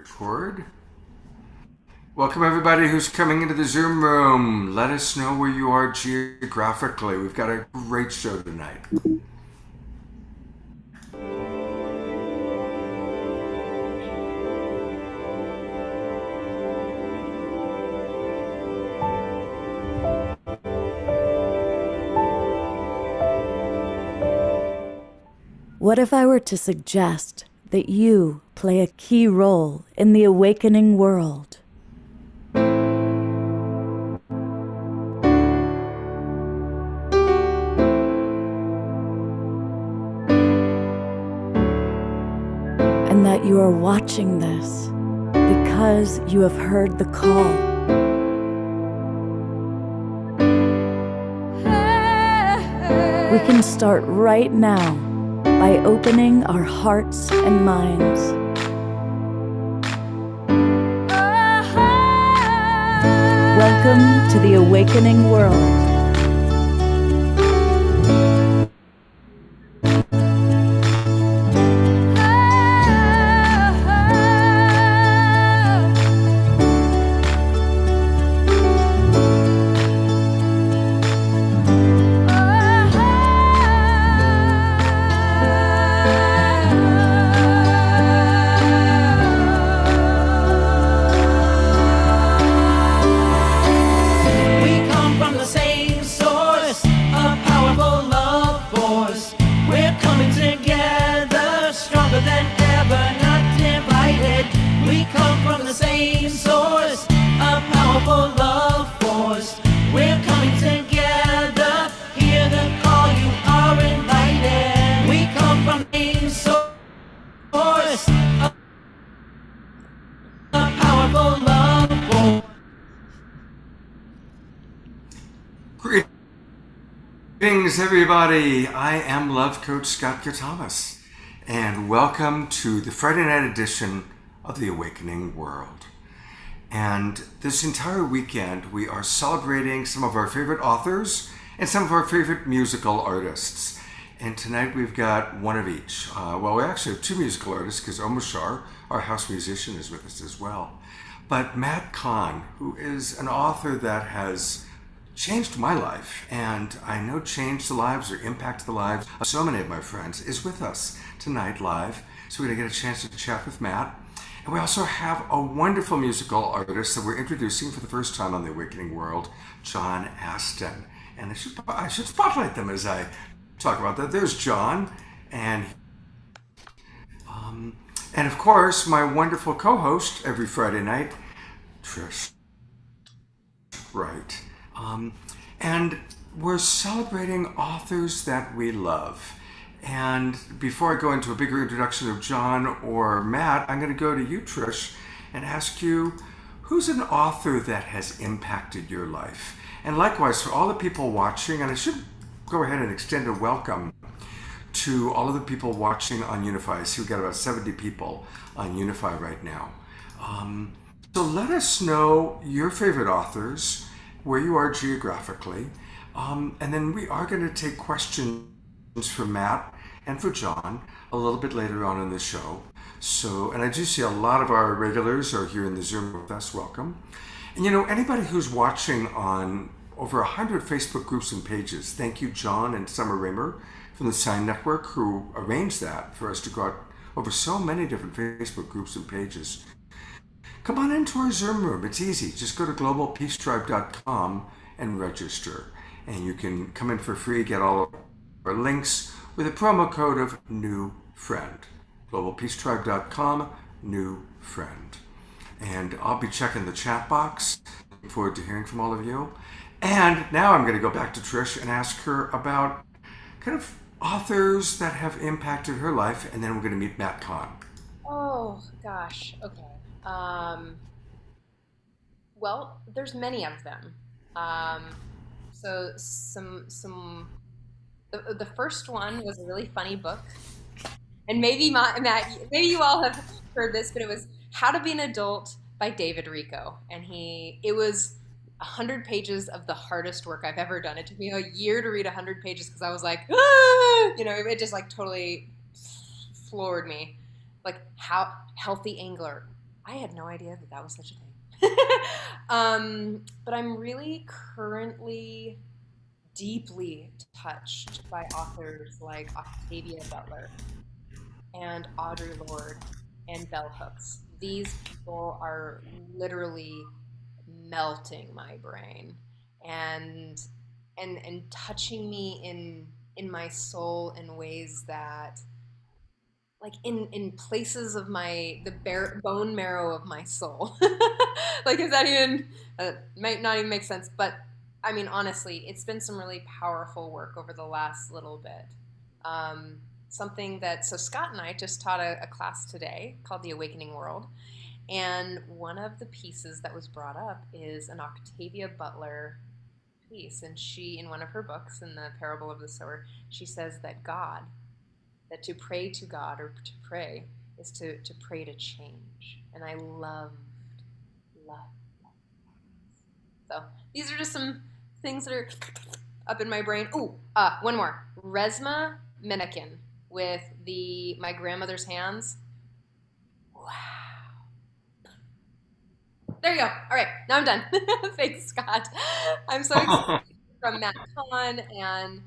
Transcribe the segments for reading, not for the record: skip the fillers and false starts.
Record. Welcome everybody who's coming into the Zoom room. Let us know where you are geographically. We've got a great show tonight. What if I were to suggest that you play a key role in the awakening world? And that you are watching this because you have heard the call. We can start right now by opening our hearts and minds. Welcome to the awakening world. Greetings everybody. I am Love Coach Scott Thomas, and welcome to the Friday night edition of the Awakening World. And this entire weekend we are celebrating some of our favorite authors and some of our favorite musical artists. And tonight we've got one of each. Well, we actually have two musical artists because Omashar, our house musician, is with us as well. But Matt Kahn, who is an author that has changed my life, and I know changed the lives or impacted the lives of so many of my friends, is with us tonight live. So we're going to get a chance to chat with Matt. And we also have a wonderful musical artist that we're introducing for the first time on the Awakening World, John Aston. And I should spotlight them as I talk about that. There's John, and of course my wonderful co-host every Friday night, Trish. Right. And we're celebrating authors that we love. And before I go into a bigger introduction of John or Matt, I'm going to go to you, Trish, and ask you, who's an author that has impacted your life? And likewise, for all the people watching, and I should go ahead and extend a welcome to all of the people watching on Unify. I see we've got about 70 people on Unify right now. So let us know your favorite authors, where you are geographically, and then we are going to take questions for Matt and for John a little bit later on in the show. So, and I do see a lot of our regulars are here in the Zoom with us. Welcome. And you know, anybody who's watching on over 100 Facebook groups and pages, thank you, John and Summer Raymer from the Sign Network, who arranged that for us to go out over so many different Facebook groups and pages. Come on into our Zoom room. It's easy. Just go to globalpeacetribe.com and register. And you can come in for free, get all of our links with a promo code of New Friend. globalpeacetribe.com, New Friend. And I'll be checking the chat box. Looking forward to hearing from all of you. And now I'm going to go back to Trish and ask her about kind of authors that have impacted her life. And then we're going to meet Matt Kahn. Oh, gosh. Okay. Well, there's many of them. So the first one was a really funny book, and maybe Matt, maybe you all have heard this, but it was How to Be an Adult by David Rico, and it was 100 pages of the hardest work I've ever done. It took me a year to read 100 pages because I was like, ah! It just like totally floored me. Like how healthy angler, I had no idea that that was such a thing. But I'm really currently deeply touched by authors like Octavia Butler and Audre Lorde and bell hooks. These people are literally melting my brain and and touching me in my soul in ways that like in places of my the bone marrow of my soul. Like is that even might not even make sense, but I mean honestly, it's been some really powerful work over the last little bit. Um, Something that so Scott and I just taught a class today called The Awakening World, and one of the pieces that was brought up is an Octavia Butler piece, and she in one of her books in the Parable of the Sower, she says that God that to pray to God or to pray is to pray to change. And I love. So these are just some things that are up in my brain. Ooh, one more. Resma Menakin with the My Grandmother's Hands. Wow. There you go. All right, now I'm done. Thanks, Scott. I'm so excited from Matt Kahn and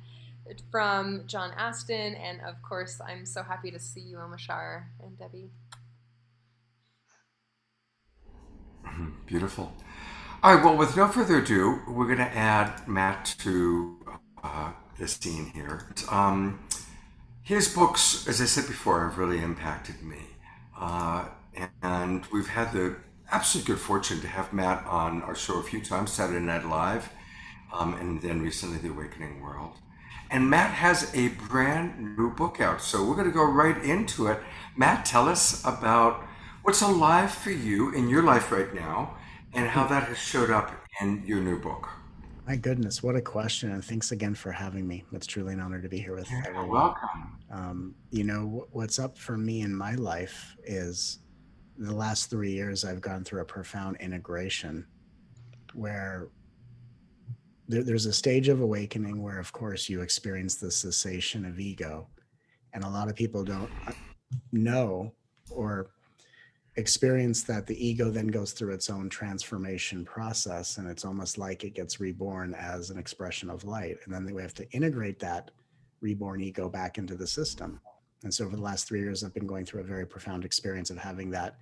from John Aston, and of course, I'm so happy to see you, Omashar and Debbie. Beautiful. All right, well, with no further ado, we're going to add Matt to the scene here. His books, as I said before, have really impacted me. Uh, and we've had the absolute good fortune to have Matt on our show a few times, Saturday Night Live, and then recently The Awakening World. And Matt has a brand new book out, so we're going to go right into it. Matt, tell us about what's alive for you in your life right now and how that has showed up in your new book. My goodness, what a question. And thanks again for having me. It's truly an honor to be here with Yeah, everyone. welcome. What's up for me in my life is the last 3 years, I've gone through a profound integration where there's a stage of awakening where, of course, you experience the cessation of ego. And a lot of people don't know or experience that the ego then goes through its own transformation process, and it's almost like it gets reborn as an expression of light, and then we have to integrate that reborn ego back into the system. And so for the last 3 years, I've been going through a very profound experience of having that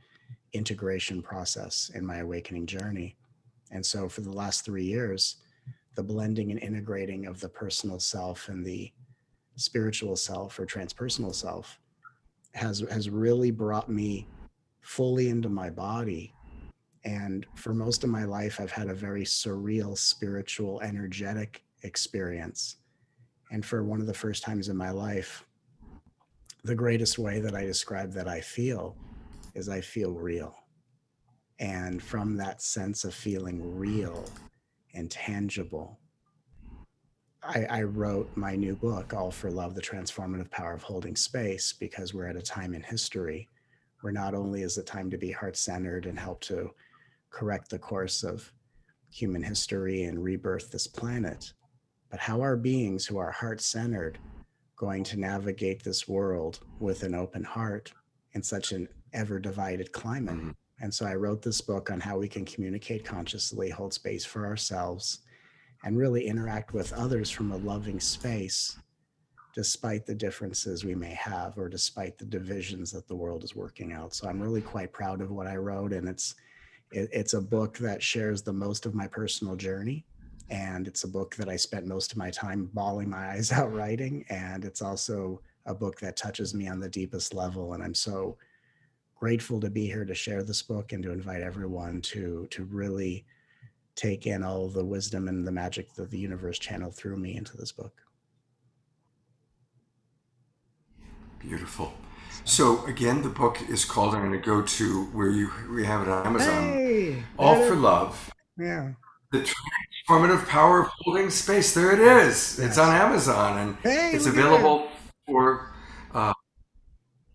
integration process in my awakening journey. And so for the last 3 years, the blending and integrating of the personal self and the spiritual self or transpersonal self has really brought me fully into my body. And for most of my life, I've had a very surreal, spiritual, energetic experience. And for one of the first times in my life, the greatest way that I describe that I feel is I feel real. And from that sense of feeling real and tangible, I wrote my new book, All for Love, The Transformative Power of Holding Space, because we're at a time in history where not only is it time to be heart centered and help to correct the course of human history and rebirth this planet, but how are beings who are heart centered going to navigate this world with an open heart in such an ever divided climate? Mhm. And so I wrote this book on how we can communicate consciously, hold space for ourselves, and really interact with others from a loving space, despite the differences we may have or despite the divisions that the world is working out. So I'm really quite proud of what I wrote, and it's a book that shares the most of my personal journey, and it's a book that I spent most of my time bawling my eyes out writing, and it's also a book that touches me on the deepest level. And I'm so grateful to be here to share this book and to invite everyone to really take in all the wisdom and the magic that the universe channeled through me into this book. Beautiful. So, So again, the book is called. I'm going to go to where we have it on Amazon. hey, All there it for is. Love: Yeah. The Transformative Power of Holding Space. There it is. It's on Yes. Amazon and Hey, it's look at that. available for.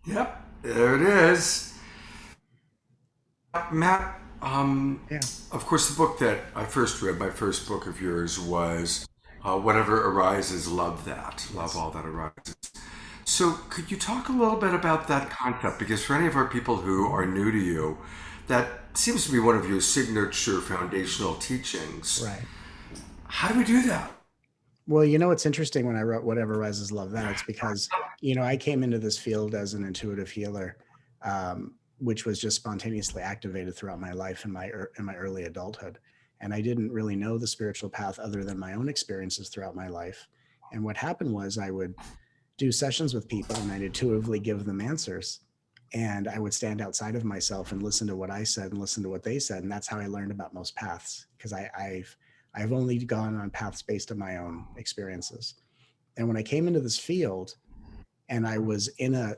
Yep, there it is. Matt, Yeah. of course, the book that I first read, my first book of yours, was Whatever Arises, Love That. Love Yes. all that arises. So, could you talk a little bit about that concept? Because for any of our people who are new to you, that seems to be one of your signature foundational teachings. Right. How do we do that? Well, it's interesting when I wrote Whatever Rises Love That, it's because, I came into this field as an intuitive healer, which was just spontaneously activated throughout my life in my early adulthood. And I didn't really know the spiritual path other than my own experiences throughout my life. And what happened was I would do sessions with people and I'd intuitively give them answers. And I would stand outside of myself and listen to what I said and listen to what they said. And that's how I learned about most paths, because I've only gone on paths based on my own experiences. And when I came into this field and I was in a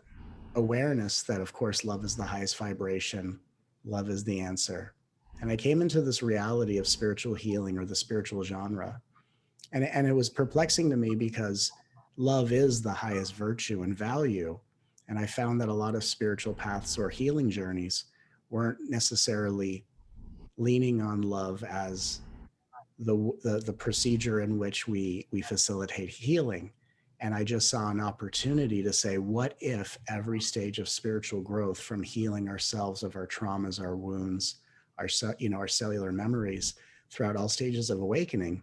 awareness that, of course, love is the highest vibration, love is the answer. And I came into this reality of spiritual healing, or the spiritual genre. And it was perplexing to me because love is the highest virtue and value. And I found that a lot of spiritual paths or healing journeys weren't necessarily leaning on love as the procedure in which we facilitate healing. And I just saw an opportunity to say, what if every stage of spiritual growth, from healing ourselves of our traumas, our wounds, our cellular memories, throughout all stages of awakening,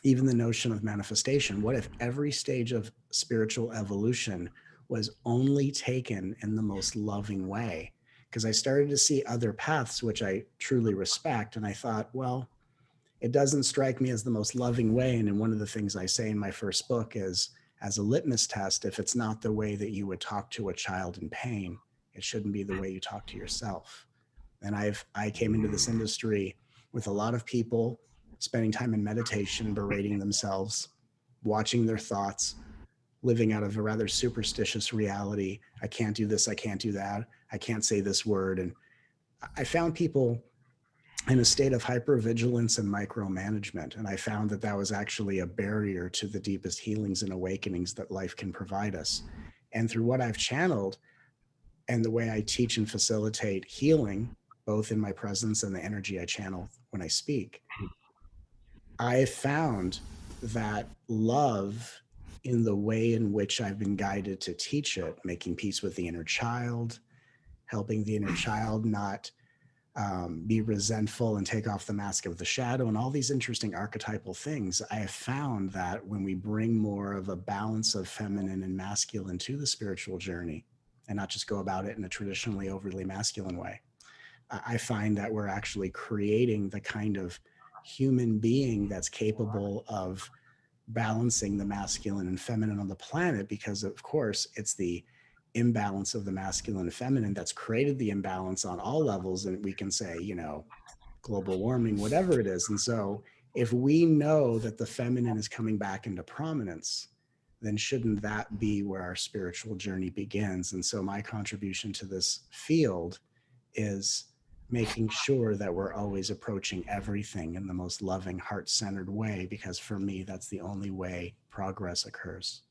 even the notion of manifestation, what if every stage of spiritual evolution was only taken in the most loving way? Because I started to see other paths, which I truly respect. And I thought, well, it doesn't strike me as the most loving way. And one of the things I say in my first book is, as a litmus test, if it's not the way that you would talk to a child in pain, it shouldn't be the way you talk to yourself. And I came into this industry with a lot of people spending time in meditation, berating themselves, watching their thoughts, living out of a rather superstitious reality. I can't do this, I can't do that, I can't say this word. And I found people in a state of hypervigilance and micromanagement. And I found that that was actually a barrier to the deepest healings and awakenings that life can provide us. And through what I've channeled and the way I teach and facilitate healing, both in my presence and the energy I channel when I speak, I found that love, in the way in which I've been guided to teach it, making peace with the inner child, helping the inner child not be resentful and take off the mask of the shadow, and all these interesting archetypal things, I have found that when we bring more of a balance of feminine and masculine to the spiritual journey, and not just go about it in a traditionally overly masculine way, I find that we're actually creating the kind of human being that's capable of balancing the masculine and feminine on the planet, because of course it's the imbalance of the masculine and feminine that's created the imbalance on all levels. And we can say, global warming, whatever it is. And so if we know that the feminine is coming back into prominence, then shouldn't that be where our spiritual journey begins? And so my contribution to this field is making sure that we're always approaching everything in the most loving, heart-centered way, because for me, that's the only way progress occurs.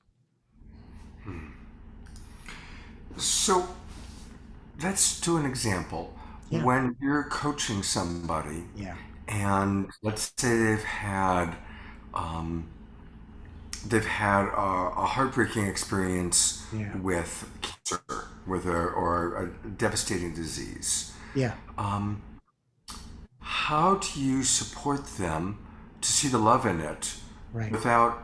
So, let's do an example. Yeah. When you're coaching somebody, Yeah. and let's say um, they've had a heartbreaking experience Yeah. with cancer, or a devastating disease. Yeah. How do you support them to see the love in it Right. without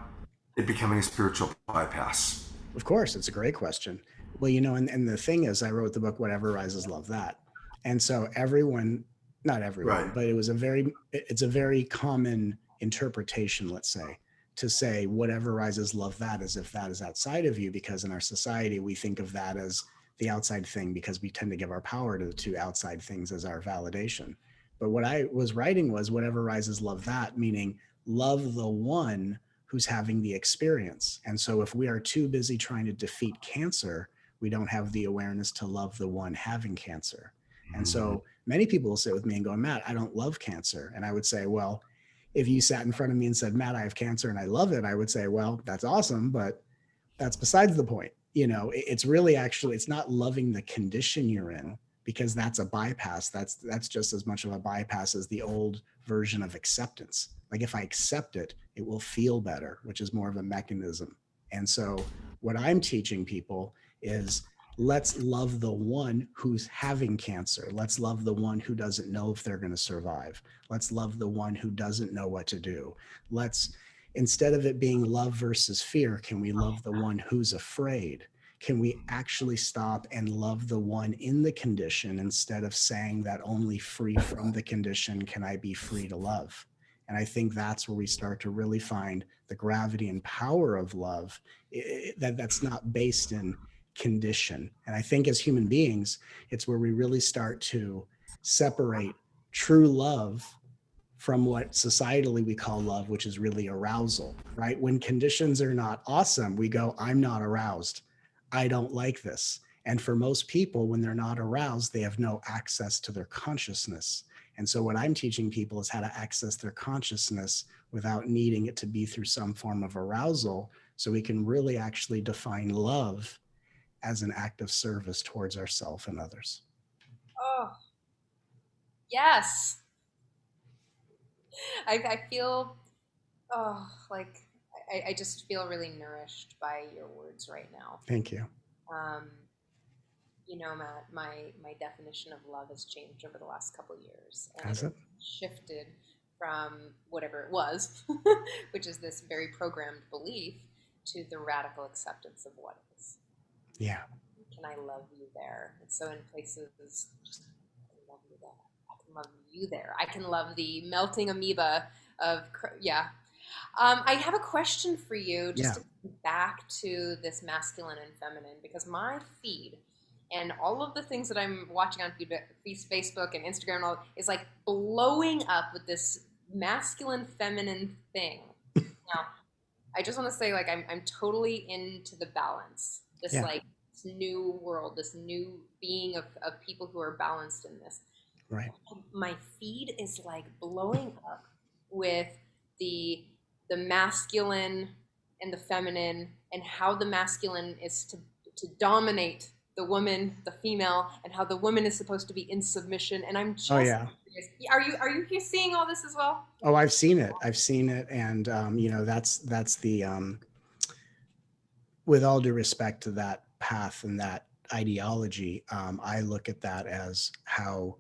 it becoming a spiritual bypass? Of course, it's a great question. Well, and the thing is, I wrote the book, Whatever Rises, Love That. And so everyone, not everyone, Right. but it's a very common interpretation, let's say, to say whatever rises, love that, as if that is outside of you, because in our society, we think of that as the outside thing, because we tend to give our power to outside things as our validation. But what I was writing was whatever rises, love that, meaning love the one who's having the experience. And so if we are too busy trying to defeat cancer, we don't have the awareness to love the one having cancer. And so many people will sit with me and go, Matt, I don't love cancer. And I would say, well, if you sat in front of me and said, Matt, I have cancer and I love it, I would say, well, that's awesome, but that's besides the point. It's really, actually, it's not loving the condition you're in, because that's a bypass. That's just as much of a bypass as the old version of acceptance. Like, if I accept it, it will feel better, which is more of a mechanism. And so What I'm teaching people is, let's love the one who's having cancer. Let's love the one who doesn't know if they're going to survive. Let's love the one who doesn't know what to do. Let's, instead of it being love versus fear, can we love the one who's afraid? Can we actually stop and love the one in the condition, instead of saying that only free from the condition can I be free to love? And I think that's where we start to really find the gravity and power of love, that's not based in condition. And I think as human beings, it's where we really start to separate true love from what societally we call love, which is really arousal, right? When conditions are not awesome, we go, I'm not aroused. I don't like this. And for most people, when they're not aroused, they have no access to their consciousness. And so what I'm teaching people is how to access their consciousness without needing it to be through some form of arousal, so we can really actually define love as an act of service towards ourselves and others. Oh, yes. I feel, oh, like, I just feel really nourished by your words right now. Thank you. Um, you know, Matt, my definition of love has changed over the last couple of years, and Has it it? shifted from whatever it was, which is this very programmed belief, to the radical acceptance of what is. Yeah. Can I love you there? And so in places, just I can love you there. I can love you there. I can love the melting amoeba of, yeah. I have a question for you, just Yeah. to come back to this masculine and feminine, because my feed and all of the things that I'm watching on Facebook and Instagram and all is like blowing up with this masculine feminine thing. Now, I just want to say, like, I'm totally into the balance. This Yeah. like this new world, this new being of people who are balanced in this. Right. My feed is like blowing up with the the masculine and the feminine, and how the masculine is to dominate the woman, the female, and how the woman is supposed to be in submission. And I'm just Oh yeah. curious, are you seeing all this as well? Oh, I've seen it. I've seen it. And, that's the, with all due respect to that path and that ideology, I look at that as how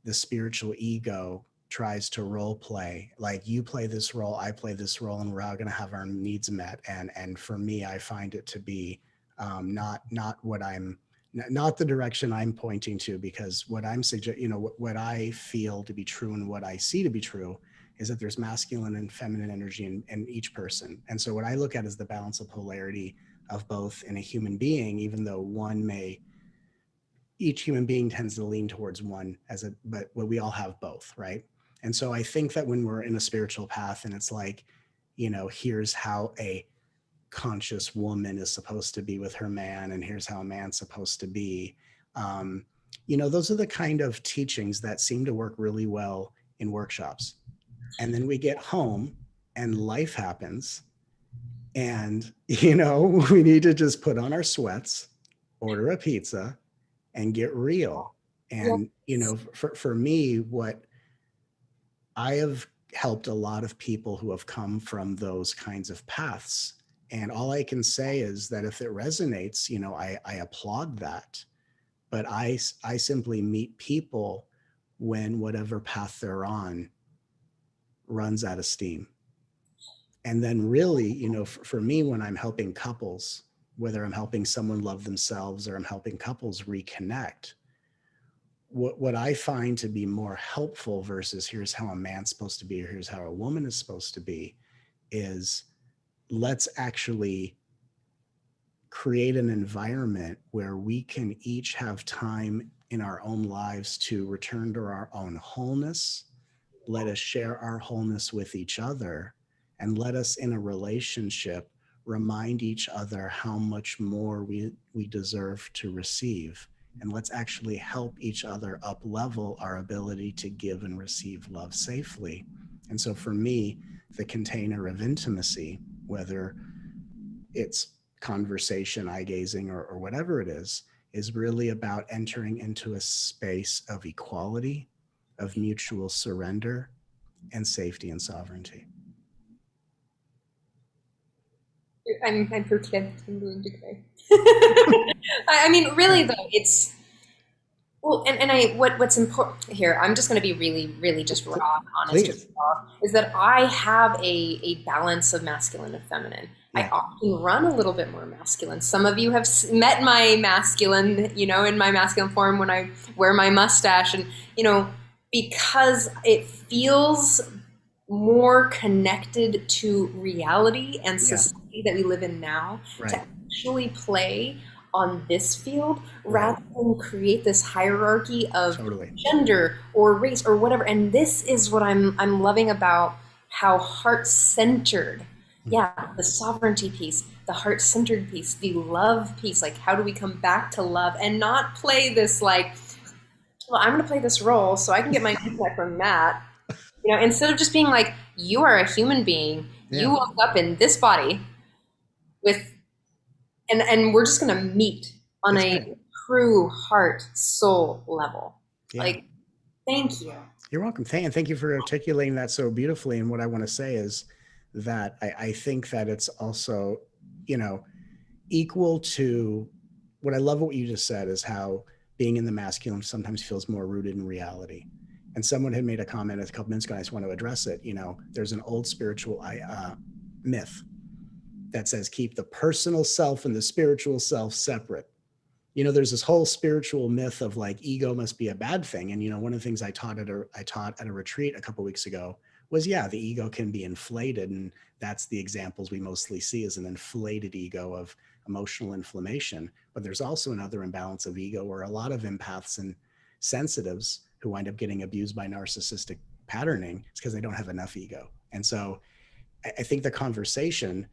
the spiritual ego tries to role play, like, you play this role, I play this role, and we're all going to have our needs met. And for me, I find it to be, not what I'm, not the direction I'm pointing to, because what I'm suggesting, what I feel to be true and what I see to be true is that there's masculine and feminine energy in each person. And so what I look at is the balance of polarity of both in a human being, even though each human being tends to lean towards one but we all have both, right? And so I think that when we're in a spiritual path, and it's like, here's how a conscious woman is supposed to be with her man, and here's how a man's supposed to be. Those are the kind of teachings that seem to work really well in workshops. And then we get home and life happens, and, we need to just put on our sweats, order a pizza, and get real. And, for me, what I have helped a lot of people who have come from those kinds of paths. And all I can say is that if it resonates, I applaud that. But I simply meet people when whatever path they're on runs out of steam. And then really, for me, when I'm helping couples, whether I'm helping someone love themselves or I'm helping couples reconnect, what I find to be more helpful versus here's how a man's supposed to be or here's how a woman is supposed to be is, let's actually create an environment where we can each have time in our own lives to return to our own wholeness. Let us share our wholeness with each other, and let us in a relationship remind each other how much more we deserve to receive. And let's actually help each other up level our ability to give and receive love safely. And so for me, the container of intimacy, whether it's conversation, eye gazing, or whatever it is really about entering into a space of equality, of mutual surrender, and safety and sovereignty. I'm prepared. I'm going to cry. I mean, really though, it's well, and what's important here, I'm just going to be really, really just raw and honest with Please. you all, is that I have a balance of masculine and feminine. I Yeah. often run a little bit more masculine. Some of you have met my masculine, in my masculine form when I wear my mustache, and because it feels more connected to reality and Yeah. society that we live in now, to Right. actually play on this field Right. rather than create this hierarchy of Totally. gender or race or whatever. And this is what I'm loving about how heart-centered, yeah, the sovereignty piece, the heart-centered piece, the love piece, like how do we come back to love and not play this like, well, I'm going to play this role so I can get my feedback from Matt. Instead of just being like, you are a human being, Yeah. you woke up in this body with, and we're just gonna meet on That's a right. true heart, soul level. Yeah. Like, thank you. You're welcome. Thank you for articulating that so beautifully. And what I want to say is that I think that it's also, equal to what I love what you just said is how being in the masculine sometimes feels more rooted in reality. And someone had made a comment a couple minutes ago, and I just want to address it. There's an old spiritual myth that says keep the personal self and the spiritual self separate. There's this whole spiritual myth of like ego must be a bad thing. And one of the things I taught at a retreat a couple of weeks ago was, yeah, the ego can be inflated, and that's the examples we mostly see is an inflated ego of emotional inflammation. But there's also another imbalance of ego where a lot of empaths and sensitives who wind up getting abused by narcissistic patterning is because they don't have enough ego. And so I think the conversation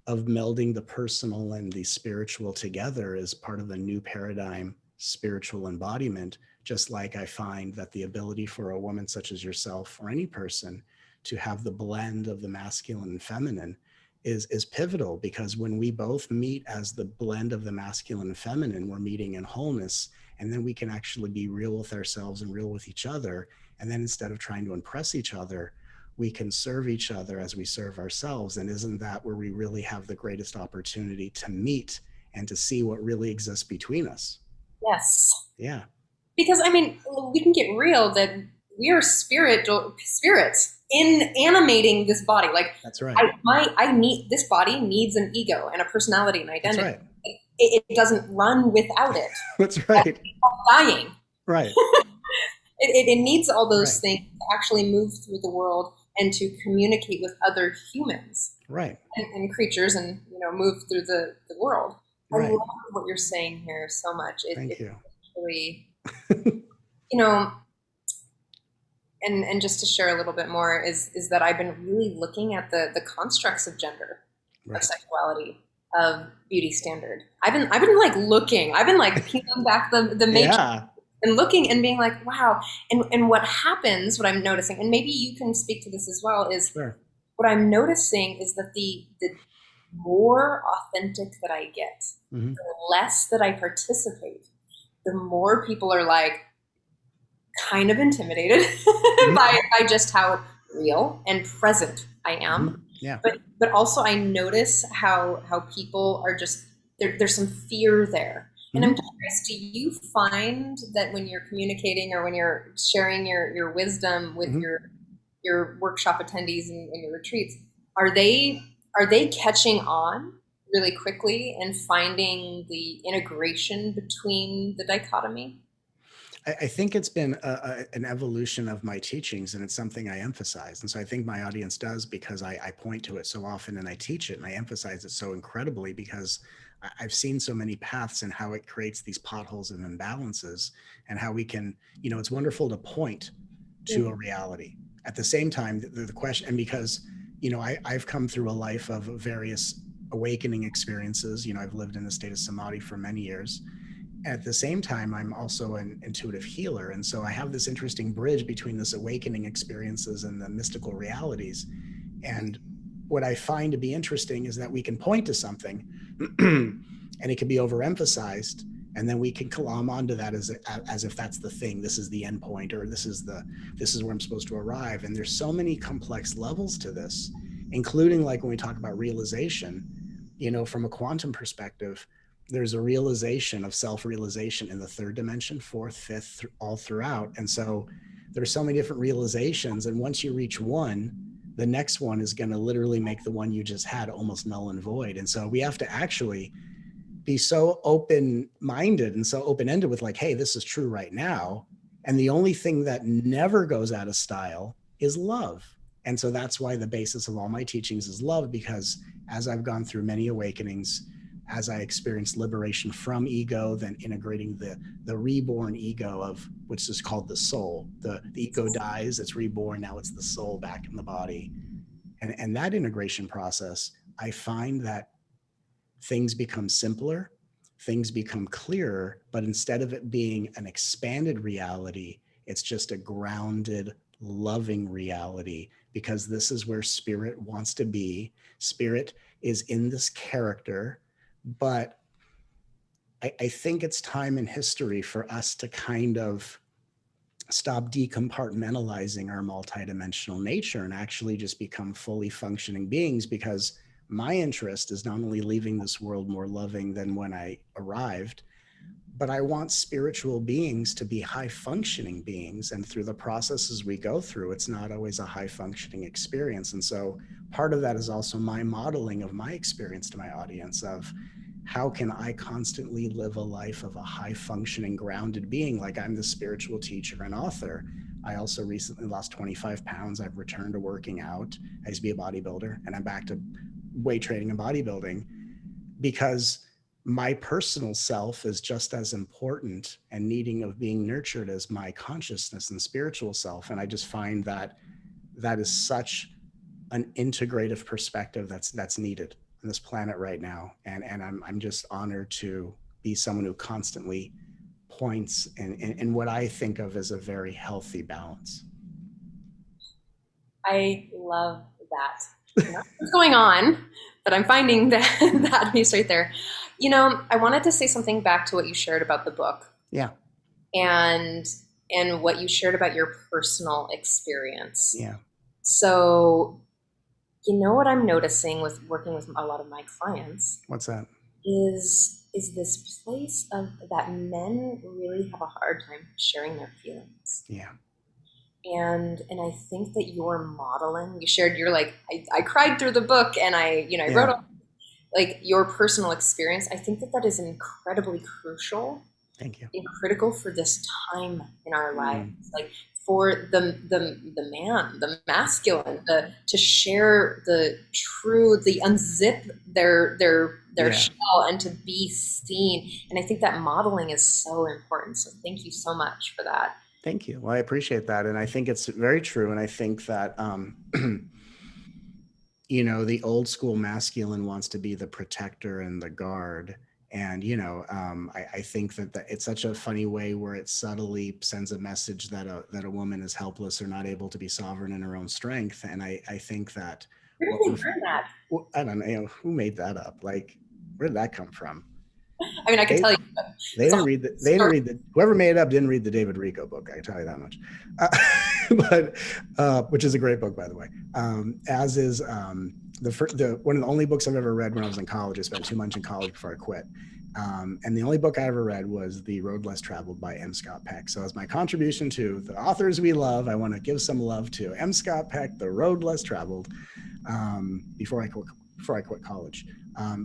of melding the personal and the spiritual together is part of the new paradigm spiritual embodiment. Just like I find that the ability for a woman such as yourself or any person to have the blend of the masculine and feminine is pivotal, because when we both meet as the blend of the masculine and feminine, we're meeting in wholeness, and then we can actually be real with ourselves and real with each other. And then instead of trying to impress each other, we can serve each other as we serve ourselves. And isn't that where we really have the greatest opportunity to meet and to see what really exists between us? Yes. Yeah. Because I mean, we can get real that we are spirits in animating this body. Like, that's right. I need, this body needs an ego and a personality and identity. That's right. It doesn't run without it. That's right. It's dying. Right. It needs all those Right. things to actually move through the world and to communicate with other humans, right, and creatures, and move through the world. Right. I love what you're saying here so much. Thank you. Really, and just to share a little bit more is that I've been really looking at the constructs of gender, Right. of sexuality, of beauty standard. I've been like looking. I've been like peeling back the matrix. Yeah. And looking and being like, wow. And what happens, what I'm noticing, and maybe you can speak to this as well, is Sure. what I'm noticing is that the more authentic that I get, Mm-hmm. the less that I participate, the more people are like kind of intimidated by just how real and present I am. Mm-hmm. Yeah. But also I notice how people are just, there's some fear there. And I'm curious, do you find that when you're communicating or when you're sharing your wisdom with your workshop attendees and your retreats, are they catching on really quickly and finding the integration between the dichotomy? I think it's been an evolution of my teachings, and it's something I emphasize. And so I think my audience does, because I point to it so often and I teach it and I emphasize it so incredibly, because I've seen so many paths and how it creates these potholes and imbalances, and how we can, it's wonderful to point to a reality. At the same time, the question, and because, I've come through a life of various awakening experiences. I've lived in a state of samadhi for many years. At the same time, I'm also an intuitive healer. And so I have this interesting bridge between this awakening experiences and the mystical realities. And what I find to be interesting is that we can point to something and it can be overemphasized. And then we can glom onto that as if that's the thing. This is the end point, or this is where I'm supposed to arrive. And there's so many complex levels to this, including like when we talk about realization, from a quantum perspective, there's a realization of self-realization in the third dimension, fourth, fifth, all throughout. And so there's so many different realizations. And once you reach one, the next one is going to literally make the one you just had almost null and void. And so we have to actually be so open-minded and so open-ended with like, hey, this is true right now. And the only thing that never goes out of style is love. And so that's why the basis of all my teachings is love, because as I've gone through many awakenings, as I experienced liberation from ego, then integrating the reborn ego of, which is called the soul. The ego dies, it's reborn, now it's the soul back in the body. And that integration process, I find that things become simpler, things become clearer, but instead of it being an expanded reality, it's just a grounded, loving reality, because this is where spirit wants to be. Spirit is in this character, but I think it's time in history for us to kind of stop decompartmentalizing our multidimensional nature and actually just become fully functioning beings, because my interest is not only leaving this world more loving than when I arrived, but I want spiritual beings to be high functioning beings. And through the processes we go through, it's not always a high functioning experience. And so part of that is also my modeling of my experience to my audience of how can I constantly live a life of a high functioning, grounded being? Like, I'm the spiritual teacher and author. I also recently lost 25 pounds. I've returned to working out. I used to be a bodybuilder, and I'm back to weight training and bodybuilding, because my personal self is just as important and needing of being nurtured as my consciousness and spiritual self. And I just find that that is such an integrative perspective that's needed on this planet right now. And I'm just honored to be someone who constantly points in what I think of as a very healthy balance. I love that. I don't know what's going on, but I'm finding that that piece right there. I wanted to say something back to what you shared about the book Yeah. and and what you shared about your personal experience. Yeah. So, what I'm noticing with working with a lot of my clients What's that? is this place of that men really have a hard time sharing their feelings. Yeah. And I think that you're modeling. You shared, you're like, I cried through the book, and I wrote Yeah. all, like, your personal experience. I think that that is incredibly crucial Thank you. and critical for this time in our lives. Mm. Like, for the man, the masculine, to share the true, the unzip their Yeah. shell and to be seen. And I think that modeling is so important. So thank you so much for that. Thank you. Well, I appreciate that. And I think it's very true. And I think that, the old school masculine wants to be the protector and the guard. And, I think that it's such a funny way where it subtly sends a message that a woman is helpless or not able to be sovereign in her own strength. And I think that Where what did we're, they learn that? I don't know, who made that up? Like, where did that come from? I mean, I can They, tell you, They it's a didn't whole read the. They didn't story. read the. Whoever made it up didn't read the David Rico book. I can tell you that much. But which is a great book, by the way. As is the one of the only books I've ever read when I was in college. I spent 2 months in college before I quit. And the only book I ever read was The Road Less Traveled by M. Scott Peck. So as my contribution to the authors we love, I want to give some love to M. Scott Peck, The Road Less Traveled, before I quit college.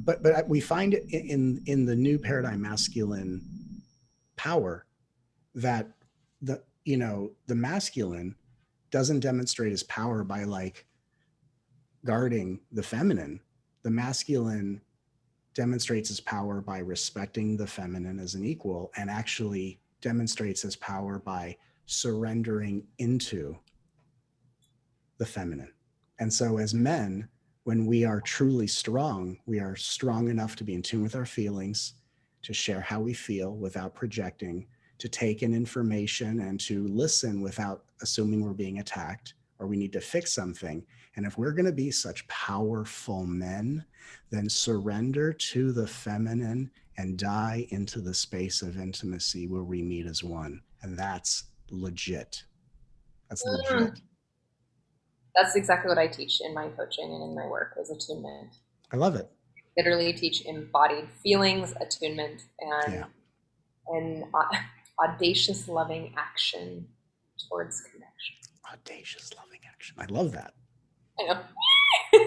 But we find it in the new paradigm masculine power that the masculine doesn't demonstrate his power by like guarding the feminine. The masculine demonstrates his power by respecting the feminine as an equal, and actually demonstrates his power by surrendering into the feminine. And so as men, when we are truly strong, we are strong enough to be in tune with our feelings, to share how we feel without projecting, to take in information and to listen without assuming we're being attacked or we need to fix something. And if we're going to be such powerful men, then surrender to the feminine and die into the space of intimacy where we meet as one. And that's legit. That's legit. That's exactly what I teach in my coaching and in my work as attunement. I love it. literally teach embodied feelings, attunement, Yeah. and audacious loving action towards connection. Audacious loving action. I love that. I know.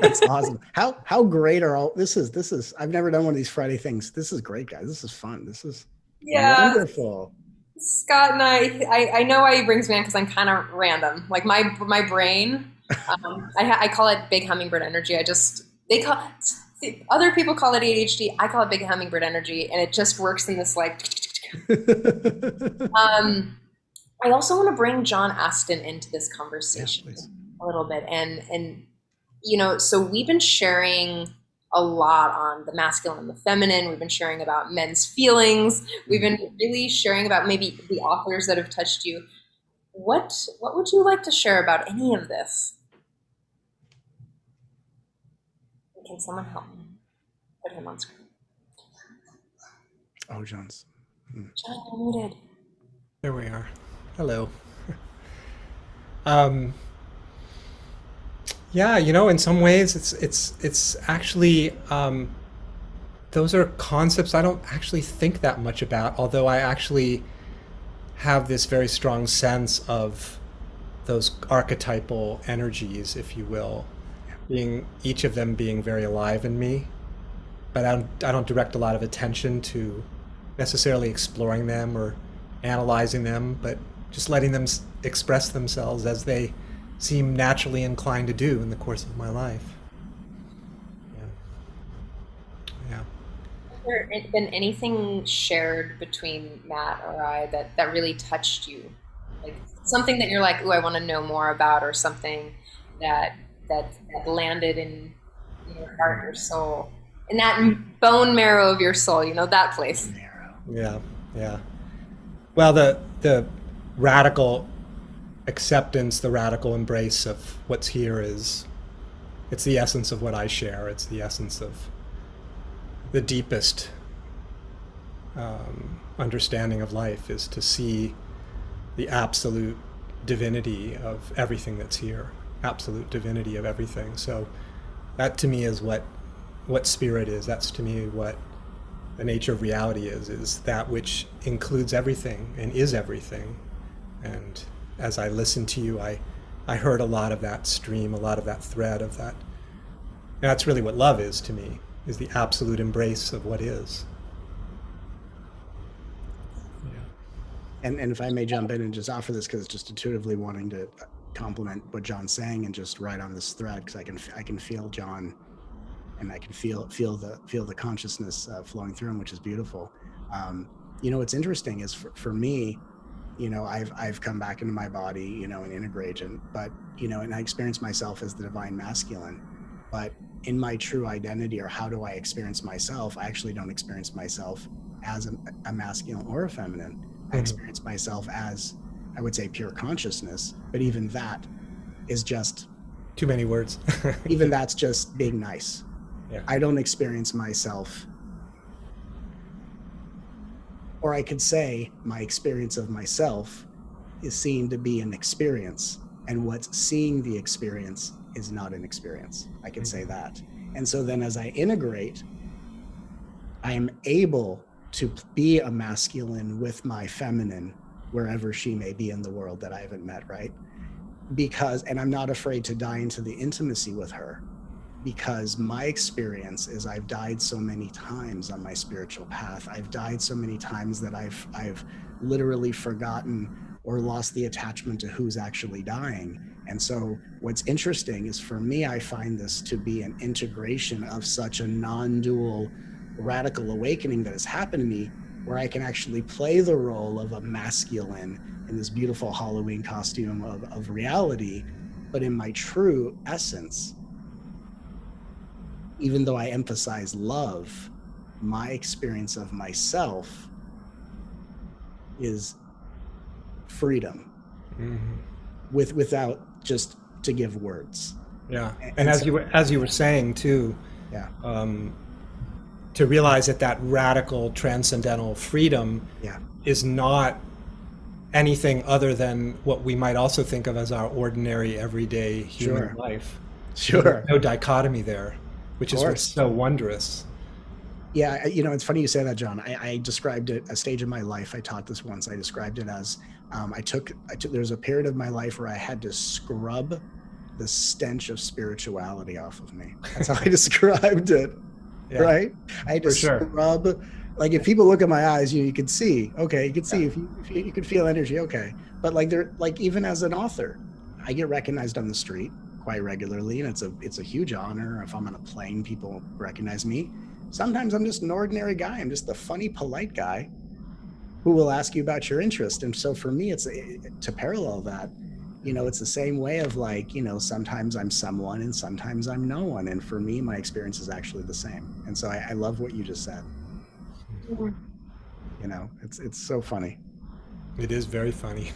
That's awesome. How great are all this is I've never done one of these Friday things. This is great, guys. This is fun. This is wonderful. Scott and I know why he brings me on, because I'm kind of random. Like my brain, I call it big hummingbird energy. Other people call it ADHD. I call it big hummingbird energy, and it just works in this like. I also want to bring John Aston into this conversation a little bit, and so we've been sharing a lot on the masculine and the feminine. We've been sharing about men's feelings. We've been really sharing about maybe the authors that have touched you. What would you like to share about any of this? Can someone help me put him on screen? Oh, John's. John, you're muted. There we are. Hello. Yeah, in some ways it's actually those are concepts I don't actually think that much about, although I actually have this very strong sense of those archetypal energies, if you will, each of them being very alive in me. But I don't direct a lot of attention to necessarily exploring them or analyzing them, but just letting them express themselves as they seem naturally inclined to do in the course of my life. Yeah. Has there been anything shared between Matt or I that really touched you? Like something that you're like, ooh, I want to know more about, or something that landed in your heart, your soul, in that bone marrow of your soul, that place. Yeah. Well, the radical acceptance, the radical embrace of what's here it's the essence of what I share. It's the essence of the deepest understanding of life, is to see the absolute divinity of everything that's here, absolute divinity of everything. So that to me is what spirit is. That's to me what the nature of reality is that which includes everything and is everything. And as I listened to you, I heard a lot of that stream, a lot of that thread of that. And that's really what love is to me, is the absolute embrace of what is. Yeah. And if I may jump in and just offer this, because it's just intuitively wanting to compliment what John's saying and just right on this thread, because I can feel John, and I can feel the consciousness flowing through him, which is beautiful. What's interesting is for me, I've come back into my body, in integration, but, and I experience myself as the divine masculine, but in my true identity, or how do I experience myself? I actually don't experience myself as a masculine or a feminine. I experience myself as, I would say, pure consciousness, but even that is just too many words. Even that's just being nice. Yeah. I don't experience myself, or I could say my experience of myself is seen to be an experience, and what's seeing the experience is not an experience. I could say that. And so then as I integrate, I am able to be a masculine with my feminine, wherever she may be in the world that I haven't met, right? And I'm not afraid to die into the intimacy with her, because my experience is I've died so many times on my spiritual path. I've died so many times that I've literally forgotten or lost the attachment to who's actually dying. And so what's interesting is, for me, I find this to be an integration of such a non-dual radical awakening that has happened to me, where I can actually play the role of a masculine in this beautiful Halloween costume of reality, but in my true essence, even though I emphasize love, my experience of myself is freedom, without just to give words. Yeah, and as you were saying too, yeah, to realize that radical transcendental freedom is not anything other than what we might also think of as our ordinary, everyday human life. Sure. There's no dichotomy there, which is what's so wondrous. Yeah, it's funny you say that, John. I described it a stage in my life. I taught this once. I described it as there was a period of my life where I had to scrub the stench of spirituality off of me. That's how I described it. Yeah, Right? I had to for sure. scrub. Like if people look at my eyes, you could see. Okay, you could see if you could feel energy. Okay, but like even as an author, I get recognized on the street quite regularly, and it's a huge honor. If I'm on a plane, people recognize me. Sometimes I'm just an ordinary guy. I'm just the funny, polite guy who will ask you about your interest. And so for me, to parallel that, it's the same way of like, sometimes I'm someone and sometimes I'm no one. And for me, my experience is actually the same. And so I love what you just said. It's so funny. It is very funny.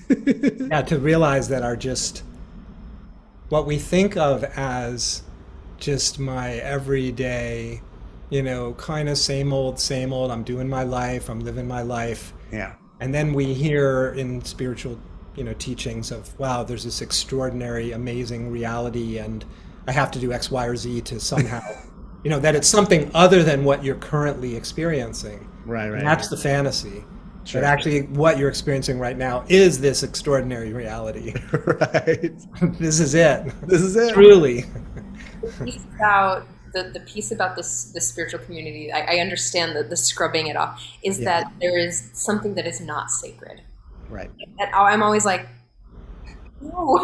Yeah, to realize that our just what we think of as just my everyday, kind of same old, I'm doing my life, I'm living my life. Yeah. And then we hear in spiritual, teachings of, wow, there's this extraordinary, amazing reality, and I have to do X, Y, or Z to somehow, that it's something other than what you're currently experiencing. Right. And that's the fantasy. Sure. That actually what you're experiencing right now is this extraordinary reality. Right. This is it. This is it. Truly. The piece about the spiritual community, I understand that the scrubbing it off is that there is something that is not sacred. Right. And I'm always like, no,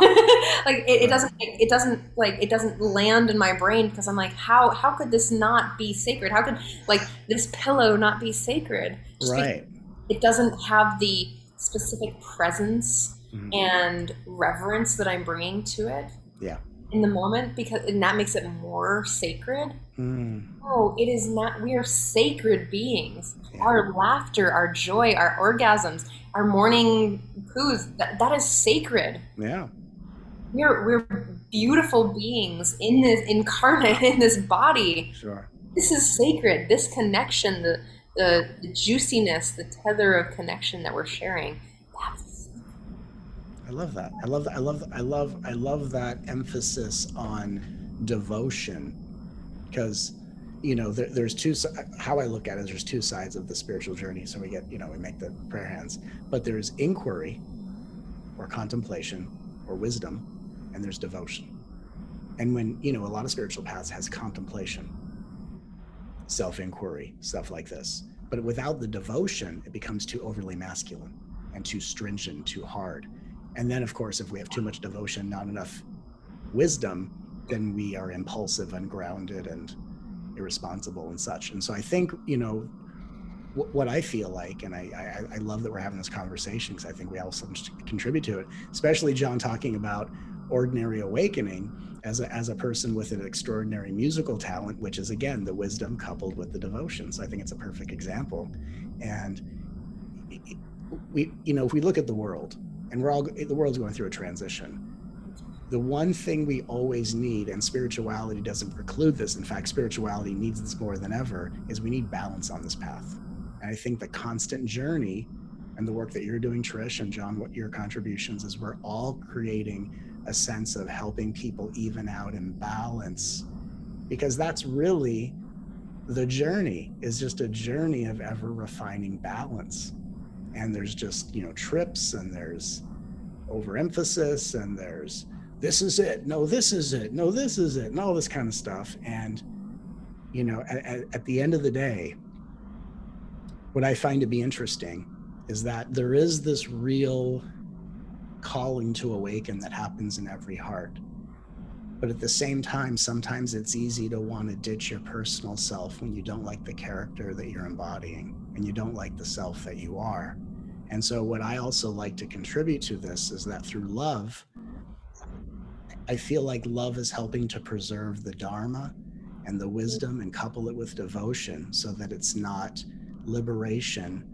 like it doesn't land in my brain because I'm like, how could this not be sacred? How could like this pillow not be sacred? Just right. It doesn't have the specific presence and reverence that I'm bringing to it. Yeah. In the moment, and that makes it more sacred. No, it is not. We are sacred beings. Yeah. Our laughter, our joy, our orgasms, our morning poos, that is sacred. Yeah. We're beautiful beings incarnate in this body. Sure. This is sacred. This connection, the juiciness, the tether of connection that we're sharing. I love that. I love that emphasis on devotion, because there's how I look at it is there's two sides of the spiritual journey. So we make the prayer hands, but there's inquiry or contemplation or wisdom, and there's devotion. And when a lot of spiritual paths has contemplation, self-inquiry, stuff like this, but without the devotion, it becomes too overly masculine and too stringent, too hard. And then, of course, if we have too much devotion, not enough wisdom, then we are impulsive, ungrounded, and irresponsible and such. And so I think, what I feel like, and I love that we're having this conversation because I think we all contribute to it, especially John talking about ordinary awakening as a person with an extraordinary musical talent, which is, again, the wisdom coupled with the devotion. So I think it's a perfect example. And if we look at the world, and the world's going through a transition. The one thing we always need, and spirituality doesn't preclude this, in fact, spirituality needs this more than ever, is we need balance on this path. And I think the constant journey and the work that you're doing, Trish, and John, what your contributions is, we're all creating a sense of helping people even out and balance, because that's really the journey, is just a journey of ever refining balance. And there's just, trips, and there's overemphasis, and there's this is it, no, this is it, no, this is it, and all this kind of stuff. And, at the end of the day, what I find to be interesting is that there is this real calling to awaken that happens in every heart. But at the same time, sometimes it's easy to want to ditch your personal self when you don't like the character that you're embodying and you don't like the self that you are. And so what I also like to contribute to this is that through love, I feel like love is helping to preserve the Dharma and the wisdom and couple it with devotion so that it's not liberation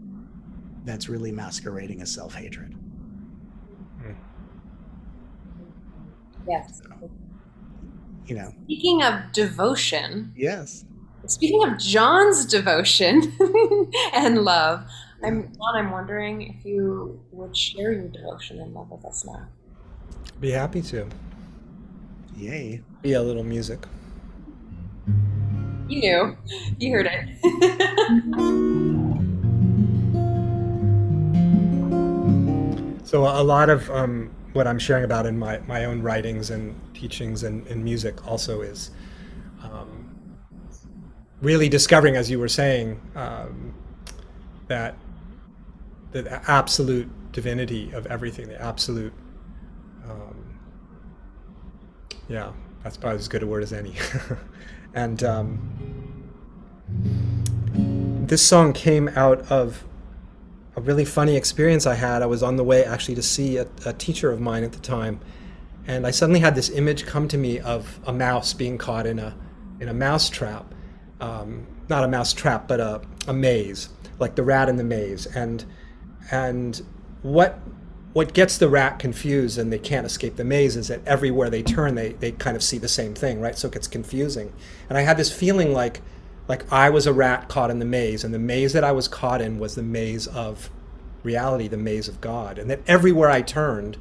that's really masquerading as self-hatred. Yes. So, Speaking of devotion. Yes. Speaking of John's devotion and love, I'm wondering if you would share your devotion and love with us now. Be happy to. Yay. Be a little music. You knew. You heard it. So a lot of what I'm sharing about in my own writings and teachings and music also is really discovering, as you were saying, that the absolute divinity of everything, the absolute, yeah, that's probably as good a word as any. And this song came out of a really funny experience I had. I was on the way actually to see a teacher of mine at the time, and I suddenly had this image come to me of a mouse being caught in a mouse trap, not a mouse trap, but a maze, like the rat in the maze, and what gets the rat confused and they can't escape the maze is that everywhere they turn, they kind of see the same thing, right? So it gets confusing. And I had this feeling like I was a rat caught in the maze, and the maze that I was caught in was the maze of reality, the maze of God. And that everywhere I turned,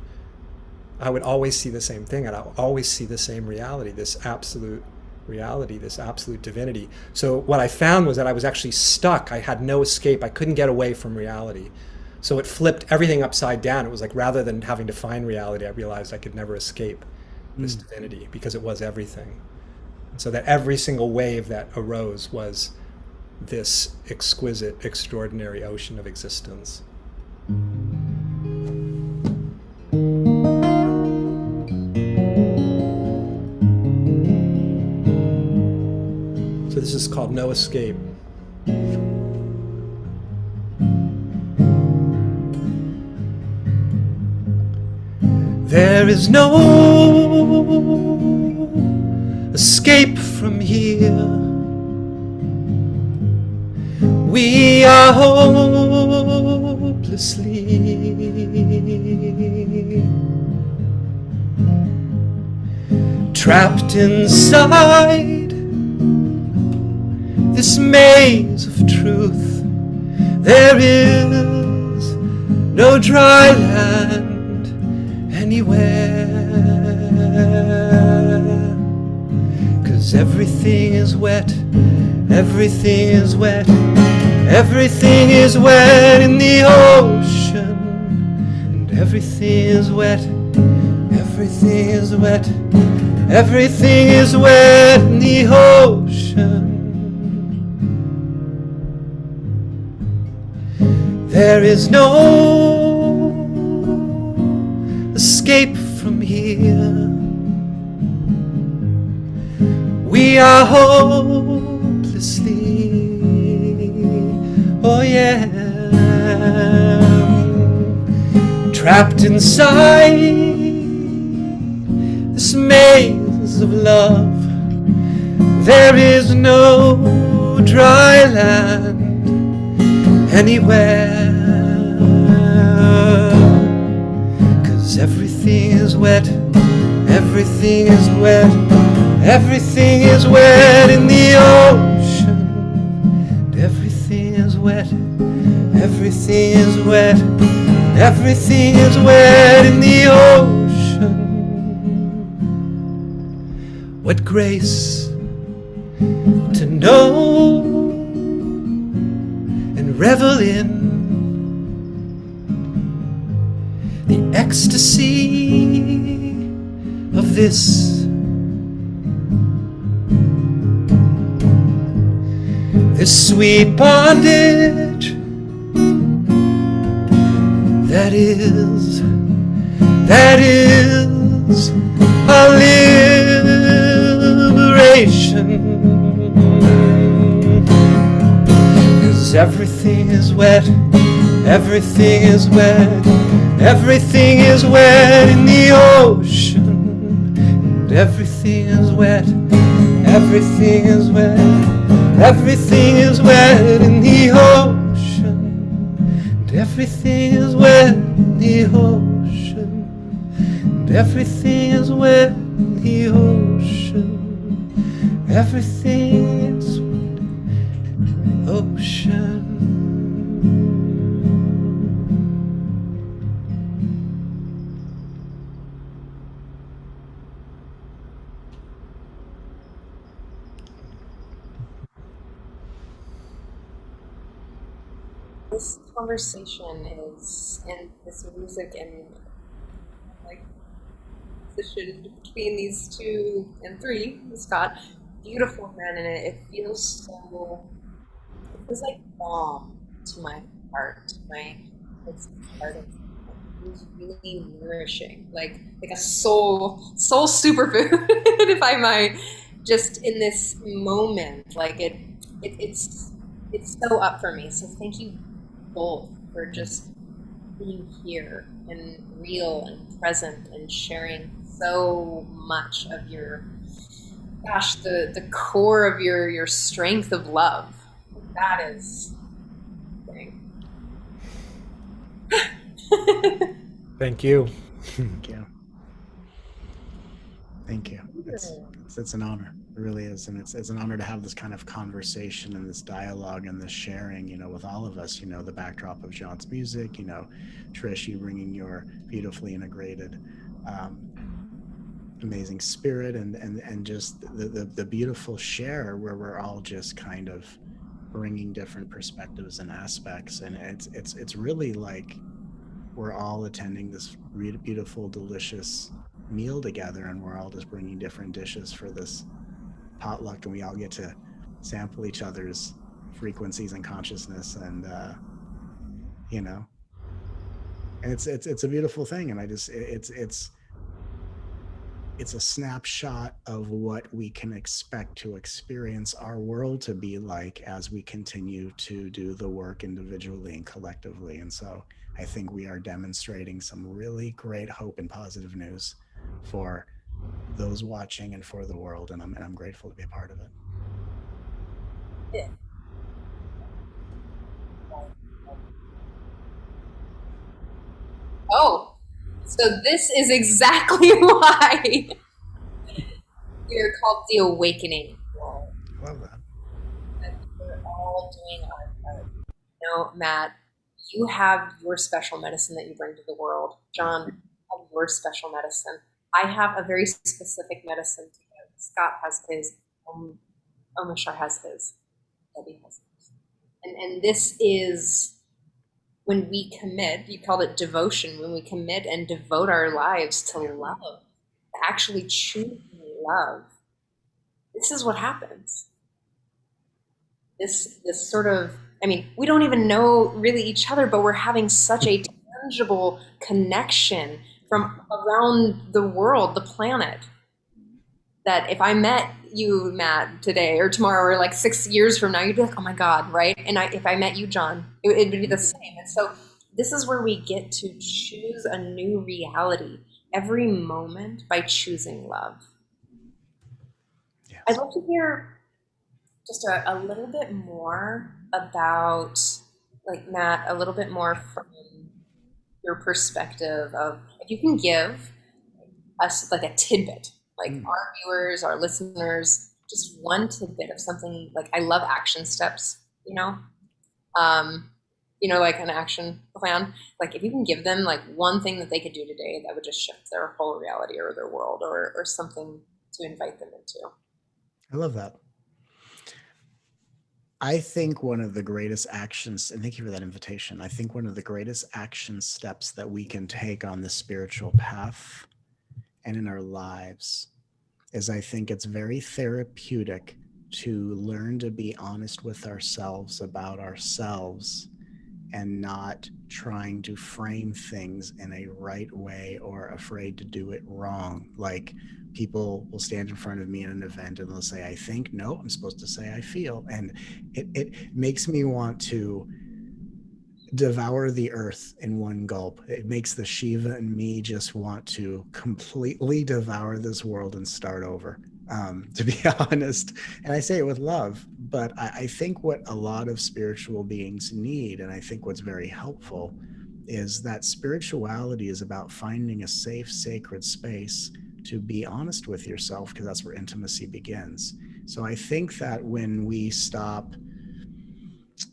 I would always see the same thing, and I would always see the same reality, this absolute reality, this absolute divinity. So what I found was that I was actually stuck. I had no escape. I couldn't get away from reality. So it flipped everything upside down. It was like rather than having to find reality, I realized I could never escape this divinity because it was everything. So that every single wave that arose was this exquisite, extraordinary ocean of existence. So this is called No Escape. There is no escape from here. We are hopelessly trapped inside this maze of truth. There is no dry land anywhere, 'cause everything is wet, everything is wet, everything is wet in the ocean, and everything is wet, everything is wet, everything is wet in the ocean. There is no escape from here. We are hopelessly, oh yeah, trapped inside this maze of love. There is no dry land anywhere, 'cause everything is wet, everything is wet, everything is wet in the ocean, and everything is wet, everything is wet, everything is wet in the ocean. What grace to know and revel in the ecstasy of this. This sweet bondage that is our liberation. 'Cause everything is wet, everything is wet, everything is wet in the ocean, and everything is wet, everything is wet, everything is wet in the ocean, and everything is wet in the ocean, and everything is wet in the ocean, everything is wet in the ocean. conversation is, and this music and like position between these two and three, Scott, beautiful men, and it feels so. It feels like balm to my heart, to my it's part of was really nourishing, like a soul superfood, if I might. Just in this moment, like it's so up for me. So thank you both for just being here and real and present and sharing so much of your gosh the core of your strength of love. That is thing. Thank you. Thank you. Thank you. It's an honor. It really is. And it's an honor to have this kind of conversation and this dialogue and this sharing, with all of us, the backdrop of John's music, Trish, you bringing your beautifully integrated, amazing spirit and just the beautiful share where we're all just kind of bringing different perspectives and aspects. And it's really like we're all attending this beautiful, delicious meal together, and we're all just bringing different dishes for this potluck, and we all get to sample each other's frequencies and consciousness, and you know, and it's a beautiful thing, and it's a snapshot of what we can expect to experience our world to be like as we continue to do the work individually and collectively. And so I think we are demonstrating some really great hope and positive news for those watching and for the world. And I'm grateful to be a part of it. Yeah. Oh, so this is exactly why we're called the awakening. I love that. And we're all doing our part. Matt, you have your special medicine that you bring to the world. John, you have your special medicine. I have a very specific medicine to give. Scott has his. Omishar has his. Debbie has his. And this is when we commit. You called it devotion. When we commit and devote our lives to love, to actually choosing love. This is what happens. This sort of, I mean, we don't even know really each other, but we're having such a tangible connection from around the world, the planet, that if I met you, Matt, today or tomorrow or like 6 years from now, you'd be like, oh my God, right? And if I met you, John, it'd be the same. And so this is where we get to choose a new reality every moment by choosing love. Yes. I'd love to hear just a little bit more about, like, Matt, a little bit more from your perspective of if you can give us like a tidbit, like our viewers, our listeners, just one tidbit of something. Like, I love action steps, like an action plan. Like, if you can give them like one thing that they could do today that would just shift their whole reality or their world or something to invite them into. I love that. I think one of the greatest actions, and thank you for that invitation. I think one of the greatest action steps that we can take on the spiritual path and in our lives is I think it's very therapeutic to learn to be honest with ourselves about ourselves and not trying to frame things in a right way or afraid to do it wrong. Like, people will stand in front of me in an event and they'll say, I think. No, I'm supposed to say I feel. And it makes me want to devour the earth in one gulp. It makes the Shiva and me just want to completely devour this world and start over, to be honest. And I say it with love, but I think what a lot of spiritual beings need, and I think what's very helpful, is that spirituality is about finding a safe, sacred space to be honest with yourself, because that's where intimacy begins. So I think that when we stop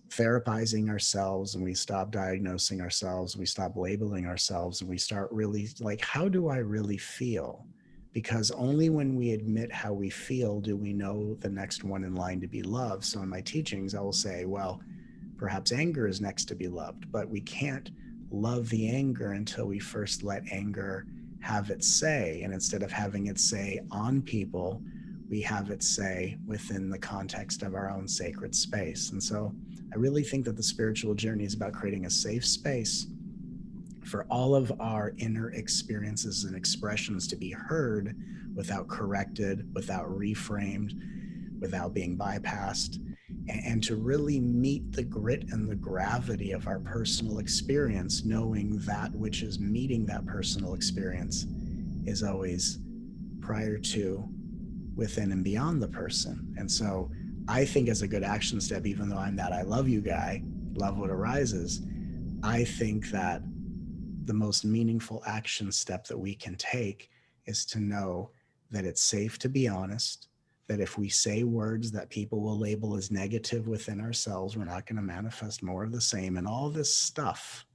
therapizing ourselves and we stop diagnosing ourselves, we stop labeling ourselves, and we start really like, how do I really feel? Because only when we admit how we feel do we know the next one in line to be love. So in my teachings, I will say, well, perhaps anger is next to be loved, but we can't love the anger until we first let anger have its say. And instead of having it say on people, we have it say within the context of our own sacred space. And so I really think that the spiritual journey is about creating a safe space for all of our inner experiences and expressions to be heard without corrected, without reframed, without being bypassed, and to really meet the grit and the gravity of our personal experience, knowing that which is meeting that personal experience is always prior to, within, and beyond the person. And so I think as a good action step, even though I'm that I love you guy, love what arises, I think that the most meaningful action step that we can take is to know that it's safe to be honest, that if we say words that people will label as negative within ourselves, we're not going to manifest more of the same, and all this stuff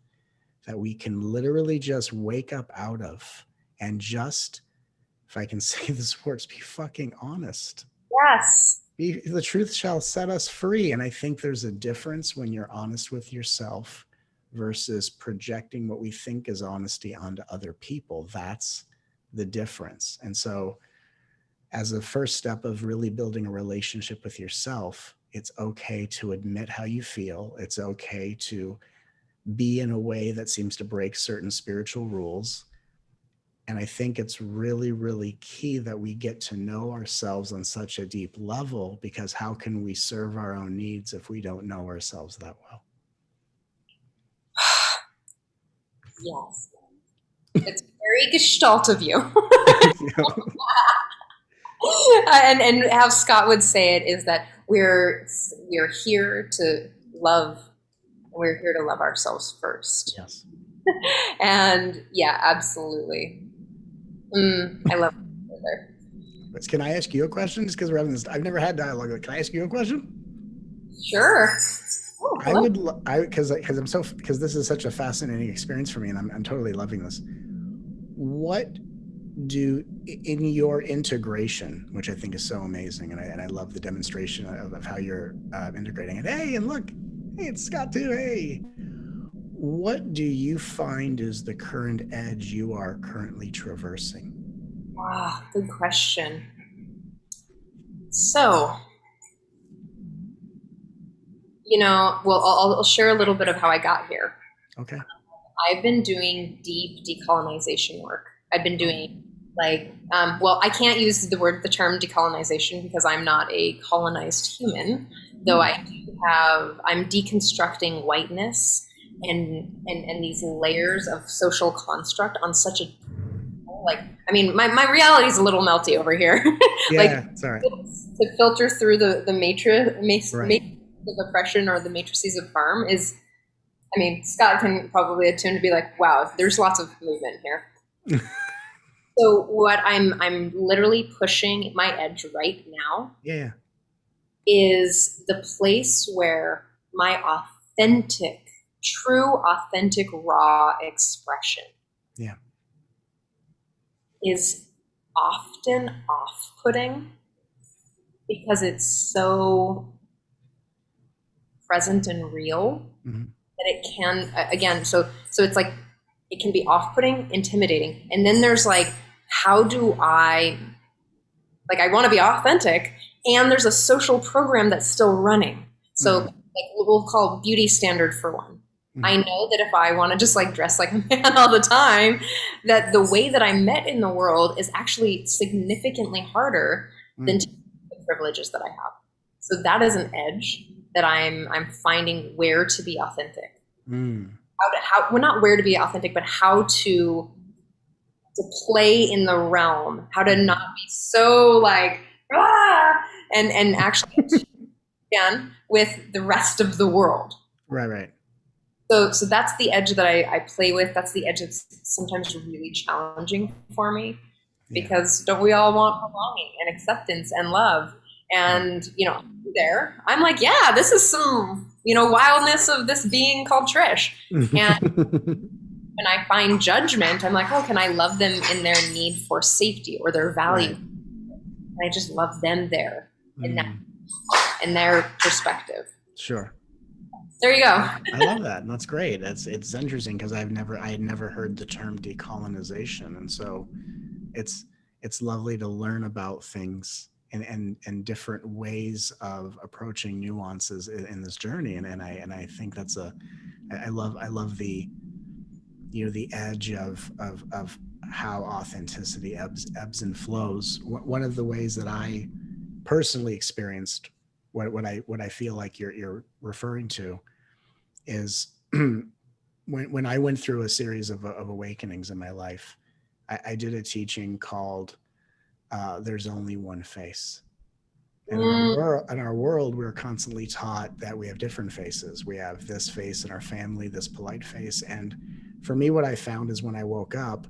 that we can literally just wake up out of and just, if I can say this words, be fucking honest. Yes. The truth shall set us free. And I think there's a difference when you're honest with yourself versus projecting what we think is honesty onto other people. That's the difference. And so as a first step of really building a relationship with yourself, it's okay to admit how you feel. It's okay to be in a way that seems to break certain spiritual rules. And I think it's really, really key that we get to know ourselves on such a deep level, because how can we serve our own needs if we don't know ourselves that well? Yes. It's very gestalt of you. And how Scott would say it is that we're here to love. We're here to love ourselves first. Yes. And yeah, absolutely. I love it. Can I ask you a question? Just because we're having this, I've never had dialogue. Can I ask you a question? Sure. Because this is such a fascinating experience for me, and I'm totally loving this. What in your integration, which I think is so amazing, and I love the demonstration of how you're integrating it. Hey, and look, hey, it's Scott too. Hey, what do you find is the current edge you are currently traversing? Wow, good question. So, I'll share a little bit of how I got here. Okay. I've been doing deep decolonization work. I've been doing I can't use the term decolonization because I'm not a colonized human, though I'm deconstructing whiteness and these layers of social construct on such a, my reality is a little melty over here. Yeah, it's all right. To filter through the matrix of oppression or the matrices of harm is, Scott can probably attune to be like, wow, there's lots of movement here. So what I'm literally pushing my edge right now is the place where my true authentic, raw expression is often off-putting because it's so present and real that it can, again, so it's like, it can be off-putting, intimidating. And then there's how do I want to be authentic, and there's a social program that's still running. So we'll call beauty standard for one. I know that if I want to just dress like a man all the time, that the way that I'm met in the world is actually significantly harder than the privileges that I have. So that is an edge that I'm finding where to be authentic. Well, not where to be authentic, but how to play in the realm, how to not be so and actually again with the rest of the world. Right. So that's the edge that I play with. That's the edge that's sometimes really challenging for me, because don't we all want belonging and acceptance and love? And there I'm like, yeah, this is some wildness of this being called Trish. And when I find judgment, I'm like, oh, can I love them in their need for safety or their value? Right. And I just love them there in their perspective. Sure. There you go. I love that. And that's great. It's interesting because I had never heard the term decolonization. And so it's it's lovely to learn about things and different ways of approaching nuances in this journey. And I think that's I love the, the edge of how authenticity ebbs and flows. One of the ways that I personally experienced what I feel like you're referring to is when I went through a series of awakenings in my life. I did a teaching called "There's Only One Face." And in our world, we're constantly taught that we have different faces. We have this face in our family, this polite face. And for me, what I found is when I woke up,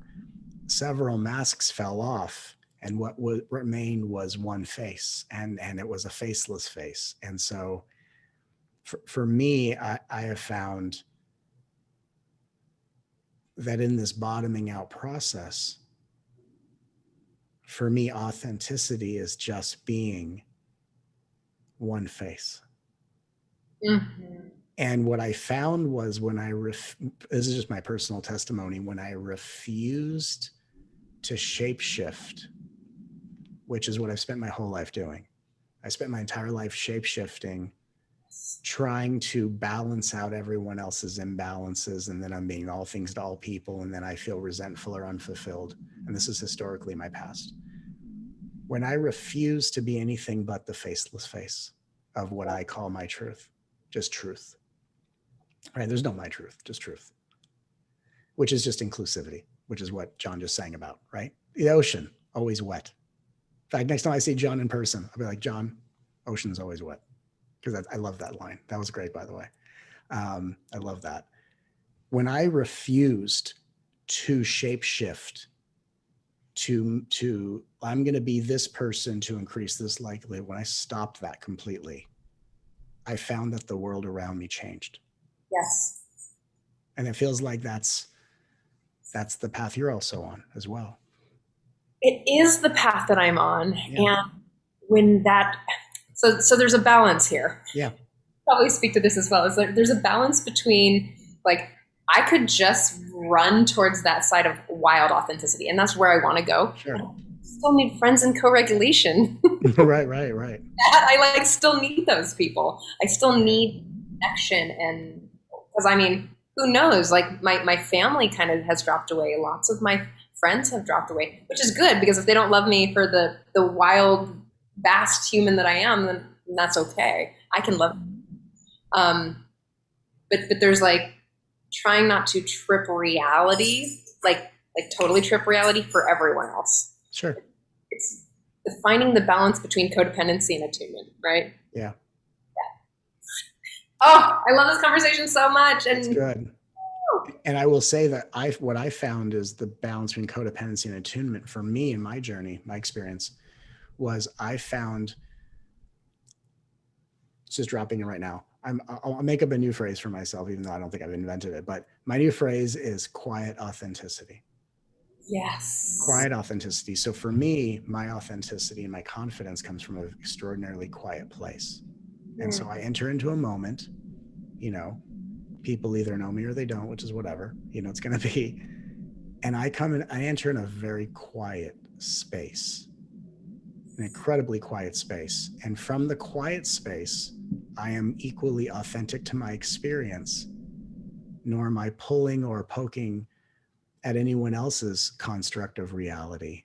several masks fell off, and what remained was one face, and it was a faceless face. And so, for me, I have found that in this bottoming out process, for me, authenticity is just being one face. Mm-hmm. And what I found was when this is just my personal testimony, when I refused to shapeshift, which is what I've spent my whole life doing. I spent my entire life shapeshifting, trying to balance out everyone else's imbalances. And then I'm being all things to all people. And then I feel resentful or unfulfilled. And this is historically my past. When I refuse to be anything but the faceless face of what I call my truth, just truth. Right? There's no my truth, just truth, which is just inclusivity, which is what John just sang about, right? The ocean, always wet. In fact, next time I see John in person, I'll be like, John, ocean's always wet. Because I love that line. That was great, by the way. I love that. When I refused to shapeshift to I'm going to be this person to increase this likelihood, when I stopped that completely, I found that the world around me changed. Yes. And it feels like that's the path you're also on as well. It is the path that I'm on. Yeah. And when that, so there's a balance here. Yeah. Probably speak to this as well. Is like there's a balance between, like, I could just run towards that side of wild authenticity, and that's where I want to go. Sure. I still need friends in co-regulation. Right. I still need those people. I still need connection, and because I mean, who knows? Like my family kind of has dropped away. Lots of my friends have dropped away, which is good, because if they don't love me for the wild, vast human that I am, then that's okay. I can love them. But there's like trying not to trip reality, like totally trip reality for everyone else. Sure. It's finding the balance between codependency and attunement, right? Yeah. Oh, I love this conversation so much. And it's good. And I will say that what I found is the balance between codependency and attunement for me in my journey, my experience, was I found, it's just dropping in right now. I'll make up a new phrase for myself, even though I don't think I've invented it. But my new phrase is quiet authenticity. Yes. Quiet authenticity. So for me, my authenticity and my confidence comes from an extraordinarily quiet place. And so I enter into a moment, people either know me or they don't, which is whatever, it's going to be. And I enter in a very quiet space, an incredibly quiet space. And from the quiet space, I am equally authentic to my experience, nor am I pulling or poking at anyone else's construct of reality,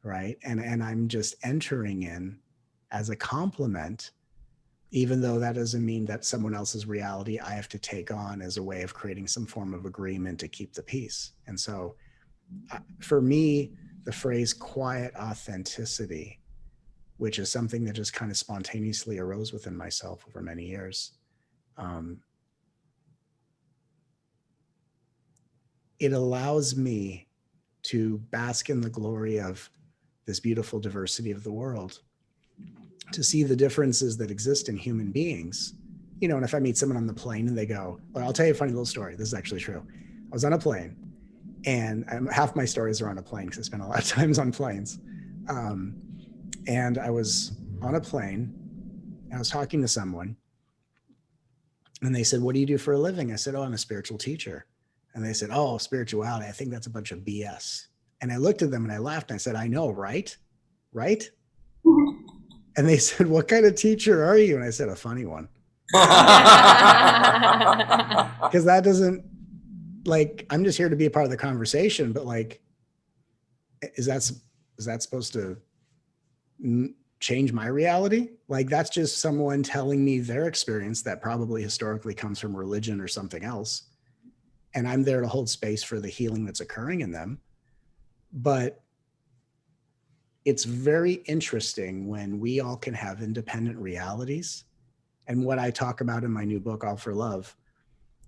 right? And I'm just entering in as a complement, even though that doesn't mean that someone else's reality I have to take on as a way of creating some form of agreement to keep the peace. And so for me, the phrase quiet authenticity, which is something that just kind of spontaneously arose within myself over many years, it allows me to bask in the glory of this beautiful diversity of the world, to see the differences that exist in human beings. And if I meet someone on the plane and they go, well, I'll tell you a funny little story. This is actually true. I was on a plane, and half my stories are on a plane because I spend a lot of times on planes. And I was on a plane and I was talking to someone, And they said, what do you do for a living? I said, oh, I'm a spiritual teacher. And they said, oh, spirituality, I think that's a bunch of BS. And I looked at them and I laughed and I said, I know, right? Right? And they said, what kind of teacher are you? And I said, a funny one. Because that doesn't, like, I'm just here to be a part of the conversation, but like, is that supposed to change my reality? Like, that's just someone telling me their experience that probably historically comes from religion or something else. And I'm there to hold space for the healing that's occurring in them. But it's very interesting when we all can have independent realities. And what I talk about in my new book, All for Love,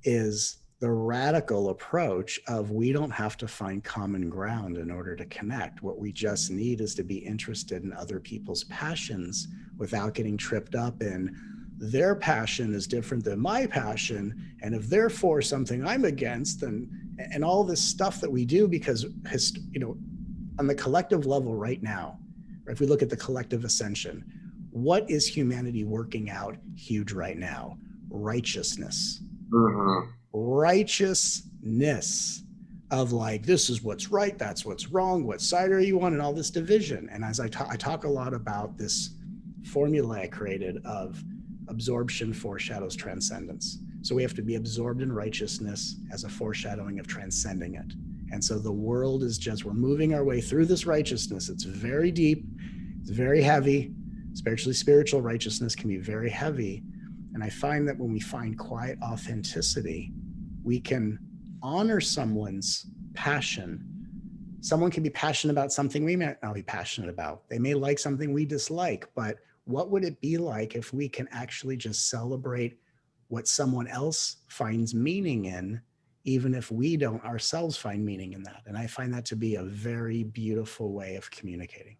is the radical approach of we don't have to find common ground in order to connect. What we just need is to be interested in other people's passions without getting tripped up in their passion is different than my passion. And if they're for something I'm against, and all this stuff that we do, because, on the collective level right now, if we look at the collective ascension, what is humanity working out huge right now? Righteousness. Mm-hmm. Righteousness of like, this is what's right, that's what's wrong, what side are you on, and all this division. And as I talk a lot about this formula I created of absorption foreshadows transcendence. So we have to be absorbed in righteousness as a foreshadowing of transcending it. And so the world is just, we're moving our way through this righteousness. It's very deep, it's very heavy. Spiritual righteousness can be very heavy. And I find that when we find quiet authenticity, we can honor someone's passion. Someone can be passionate about something we may not be passionate about. They may like something we dislike, but what would it be like if we can actually just celebrate what someone else finds meaning in, even if we don't ourselves find meaning in that? And I find that to be a very beautiful way of communicating.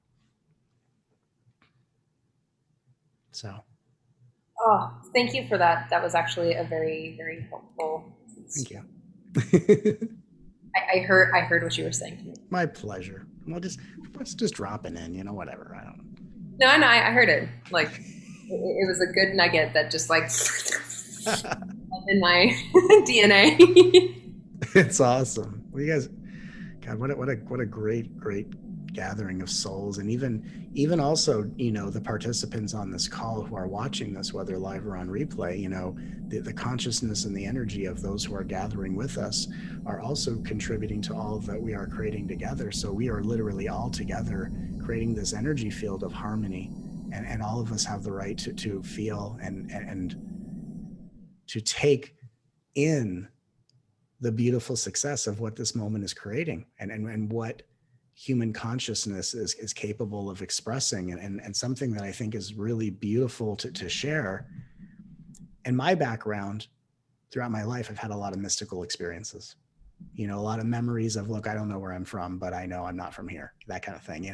So. Oh, thank you for that. That was actually a very, very helpful. Thank you. I heard what you were saying to me. My pleasure. Well, just dropping in, whatever. I don't know. No, I heard it. Like, it was a good nugget that just like in my DNA. It's awesome. Well, you guys, God, what a great gathering of souls, and even also, the participants on this call who are watching this, whether live or on replay, the consciousness and the energy of those who are gathering with us are also contributing to all that we are creating together. So we are literally all together creating this energy field of harmony, and all of us have the right to feel and to take in the beautiful success of what this moment is creating, and what human consciousness is capable of expressing, and something that I think is really beautiful to share. In my background, throughout my life, I've had a lot of mystical experiences, a lot of memories of, look, I don't know where I'm from, but I know I'm not from here, that kind of thing,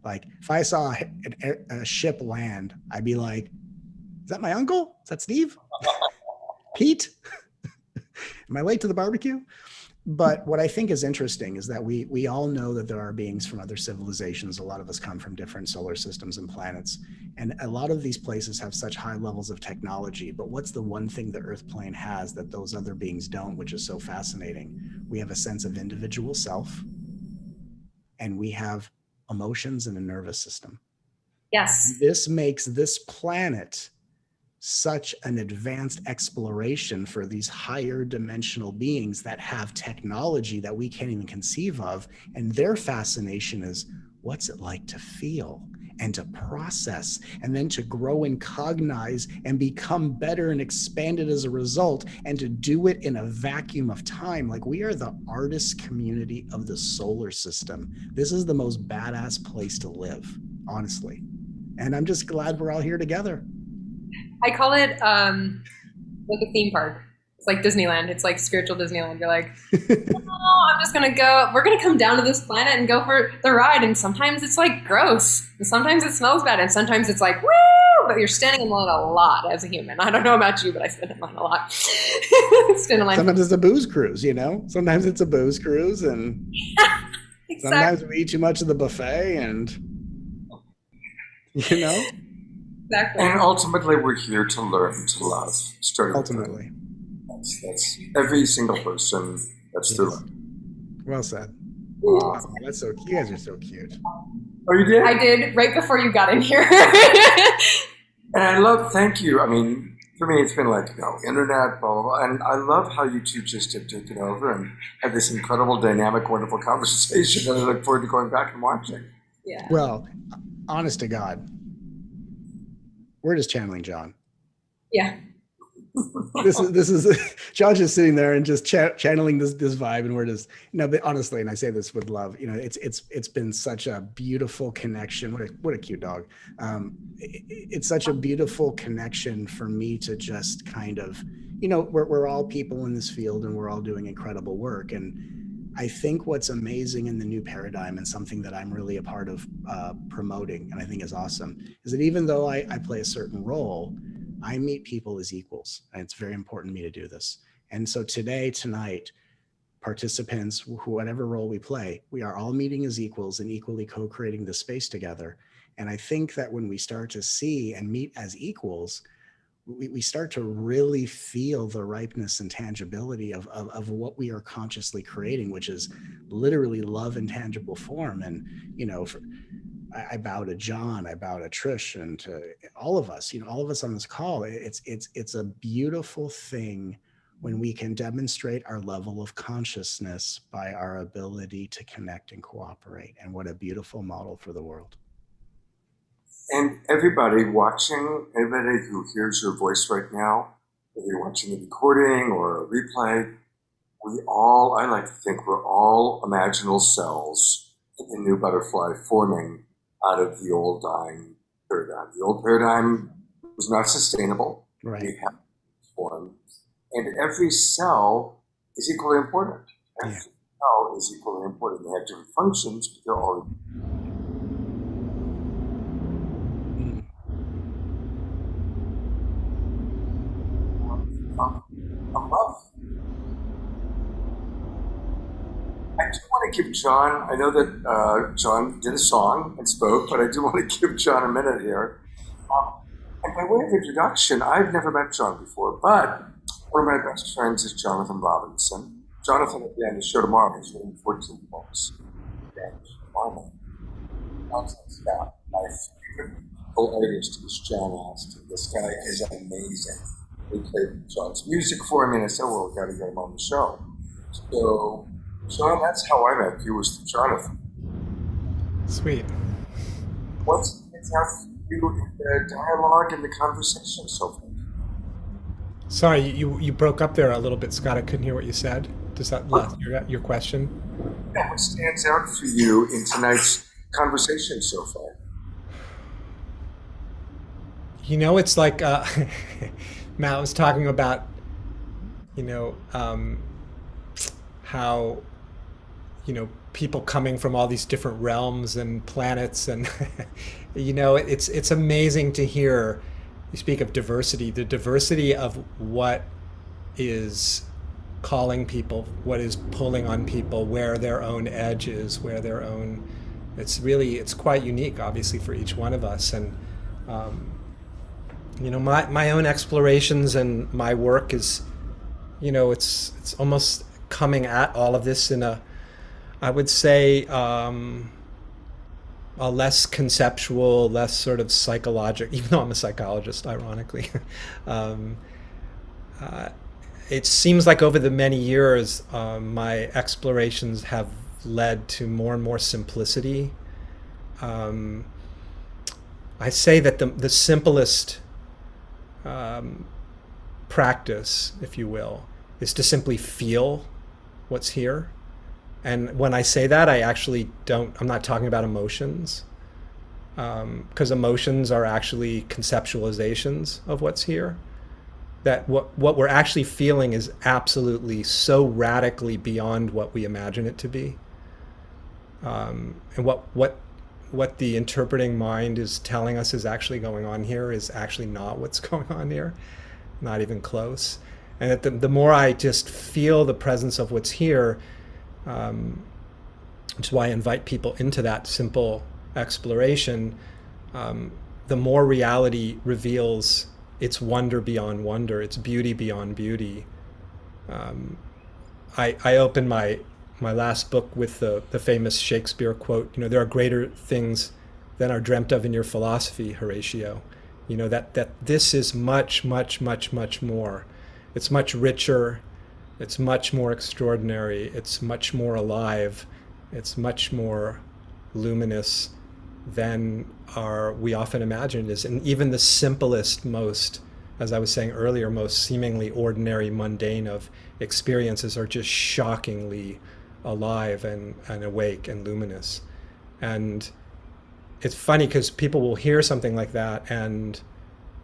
like if I saw a ship land, I'd be like, is that my uncle? Is that Steve? Pete? Am I late to the barbecue? But what I think is interesting is that we all know that there are beings from other civilizations. A lot of us come from different solar systems and planets. And a lot of these places have such high levels of technology. But what's the one thing the Earth plane has that those other beings don't, which is so fascinating? We have a sense of individual self, and we have emotions and a nervous system. Yes. This makes this planet such an advanced exploration for these higher dimensional beings that have technology that we can't even conceive of. And their fascination is, what's it like to feel and to process, and then to grow and cognize and become better and expanded as a result, and to do it in a vacuum of time. Like, we are the artist community of the solar system. This is the most badass place to live, honestly. And I'm just glad we're all here together. I call it like a theme park. It's like Disneyland. It's like spiritual Disneyland. You're like, oh, I'm just gonna go. We're gonna come down to this planet and go for the ride. And sometimes it's like gross, and sometimes it smells bad, and sometimes it's like woo. But you're standing in line a lot as a human. I don't know about you, but I stand in line a lot. Stand in line. Sometimes it's a booze cruise, Sometimes it's a booze cruise, and exactly. Sometimes we eat too much of the buffet, and Exactly. And ultimately, we're here to learn to love. Starting with that. Ultimately. That's every single person. That's their Yes. Well said. Aw. Oh, that's so. You guys are so cute. Oh, you did? I did right before you got in here. And I love, thank you. I mean, for me, it's been like, internet, blah, blah, blah. And I love how you two just have taken over and had this incredible, dynamic, wonderful conversation that I look forward to going back and watching. Yeah. Well, honest to God, we're just channeling John. Yeah. This is John's just sitting there and just channeling this vibe, and we're just but honestly, and I say this with love, it's been such a beautiful connection. What a cute dog. It's such a beautiful connection for me to just kind of, we're all people in this field and we're all doing incredible work. And I think what's amazing in the new paradigm, and something that I'm really a part of promoting, and I think is awesome, is that even though I play a certain role, I meet people as equals, and it's very important to me to do this. And so tonight, participants, whatever role we play, we are all meeting as equals and equally co-creating the space together. And I think that when we start to see and meet as equals, we start to really feel the ripeness and tangibility of what we are consciously creating, which is literally love in tangible form. And, I bow to John, I bow to Trish, and to all of us, all of us on this call. It's a beautiful thing when we can demonstrate our level of consciousness by our ability to connect and cooperate. And what a beautiful model for the world. And everybody watching, everybody who hears your voice right now, whether you're watching a recording or a replay, I like to think we're all imaginal cells of the new butterfly forming out of the old dying paradigm. The old paradigm was not sustainable. Right. We have form. And every cell is equally important. Every cell is equally important. They have different functions, but they're all love. I do want to give John, I know that John did a song and spoke, but I do want to give John a minute here. And by way of introduction, I've never met John before, but one of my best friends is Jonathan Robinson. Jonathan, at the end of the show tomorrow, he's written 14 books. Jonathan's got my favorite artist is John Aston. This guy is amazing. They played John's music for me, and I said, well, we've got to get him on the show. So, John, that's how I met you, was through Jonathan. Sweet. What's you in the dialogue and the conversation so far? Sorry, you broke up there a little bit, Scott. I couldn't hear what you said. Does that your question? Yeah, what stands out for you in tonight's conversation so far? It's like Matt was talking about, how, people coming from all these different realms and planets, and it's amazing to hear you speak of diversity, the diversity of what is calling people, what is pulling on people, where their own edge is, where their own, it's quite unique, obviously, for each one of us. And my own explorations and my work is, it's almost coming at all of this in I would say, a less conceptual, less sort of psychological, even though I'm a psychologist, ironically. It seems like over the many years, my explorations have led to more and more simplicity. I say that the simplest practice, if you will, is to simply feel what's here. And when I say that, I'm not talking about emotions, because emotions are actually conceptualizations of what's here. That what we're actually feeling is absolutely so radically beyond what we imagine it to be. And what the interpreting mind is telling us is actually going on here is actually not what's going on here, not even close. And that the more I just feel the presence of what's here, which is why I invite people into that simple exploration, the more reality reveals its wonder beyond wonder, its beauty beyond beauty. I opened my last book with the famous Shakespeare quote, there are greater things than are dreamt of in your philosophy, Horatio. That this is much, much, much, much more. It's much richer. It's much more extraordinary. It's much more alive. It's much more luminous than we often imagine it is. And even the simplest, most, as I was saying earlier, most seemingly ordinary, mundane of experiences are just shockingly alive and awake and luminous. And it's funny because people will hear something like that and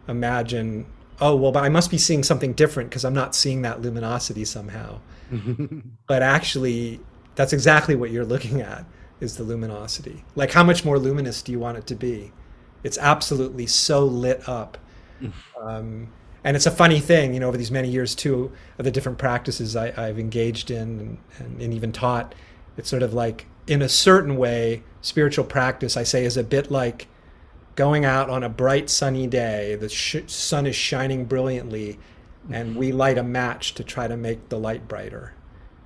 imagine, oh, well, but I must be seeing something different because I'm not seeing that luminosity somehow. But actually, that's exactly what you're looking at, is the luminosity. Like, how much more luminous do you want it to be? It's absolutely so lit up. And it's a funny thing, over these many years too, of the different practices I've engaged in and even taught. It's sort of like, in a certain way, spiritual practice, I say, is a bit like going out on a bright sunny day. The sun is shining brilliantly, and we light a match to try to make the light brighter.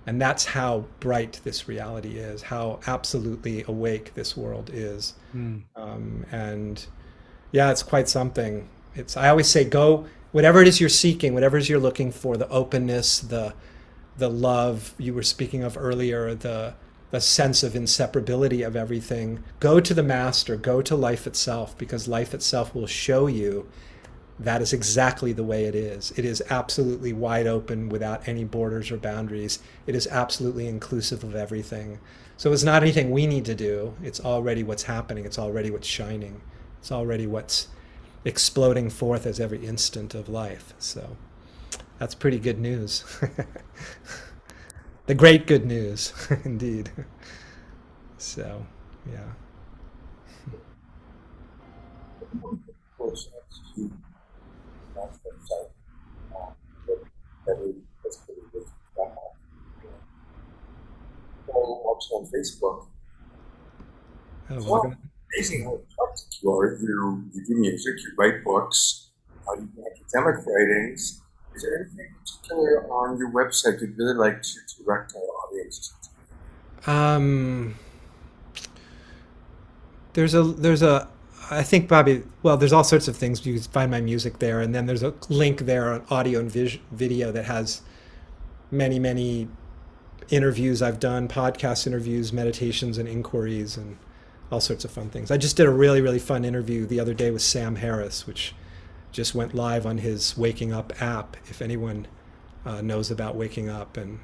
And that's how bright this reality is, how absolutely awake this world is. And yeah, it's quite something. I always say, go, whatever it is you're seeking, whatever it is you're looking for, the openness, the love you were speaking of earlier, the sense of inseparability of everything, go to the master, go to life itself, because life itself will show you that is exactly the way it is. It is absolutely wide open without any borders or boundaries. It is absolutely inclusive of everything. So it's not anything we need to do. It's already what's happening. It's already what's shining. It's already what's exploding forth as every instant of life. So that's pretty good news. The great good news, indeed. So, yeah. On Facebook. Oh, It's we're gonna, amazing how eclectic you are. You do music, you write books, you do academic writings. Is there anything particular on your website you'd really like to direct our audience to? there's a, I think probably, well, there's all sorts of things. You can find my music there, and then there's a link there on audio and video that has many, many interviews I've done, podcast interviews, meditations and inquiries, and all sorts of fun things. I just did a really, really fun interview the other day with Sam Harris, which just went live on his Waking Up app, if anyone knows about Waking Up. And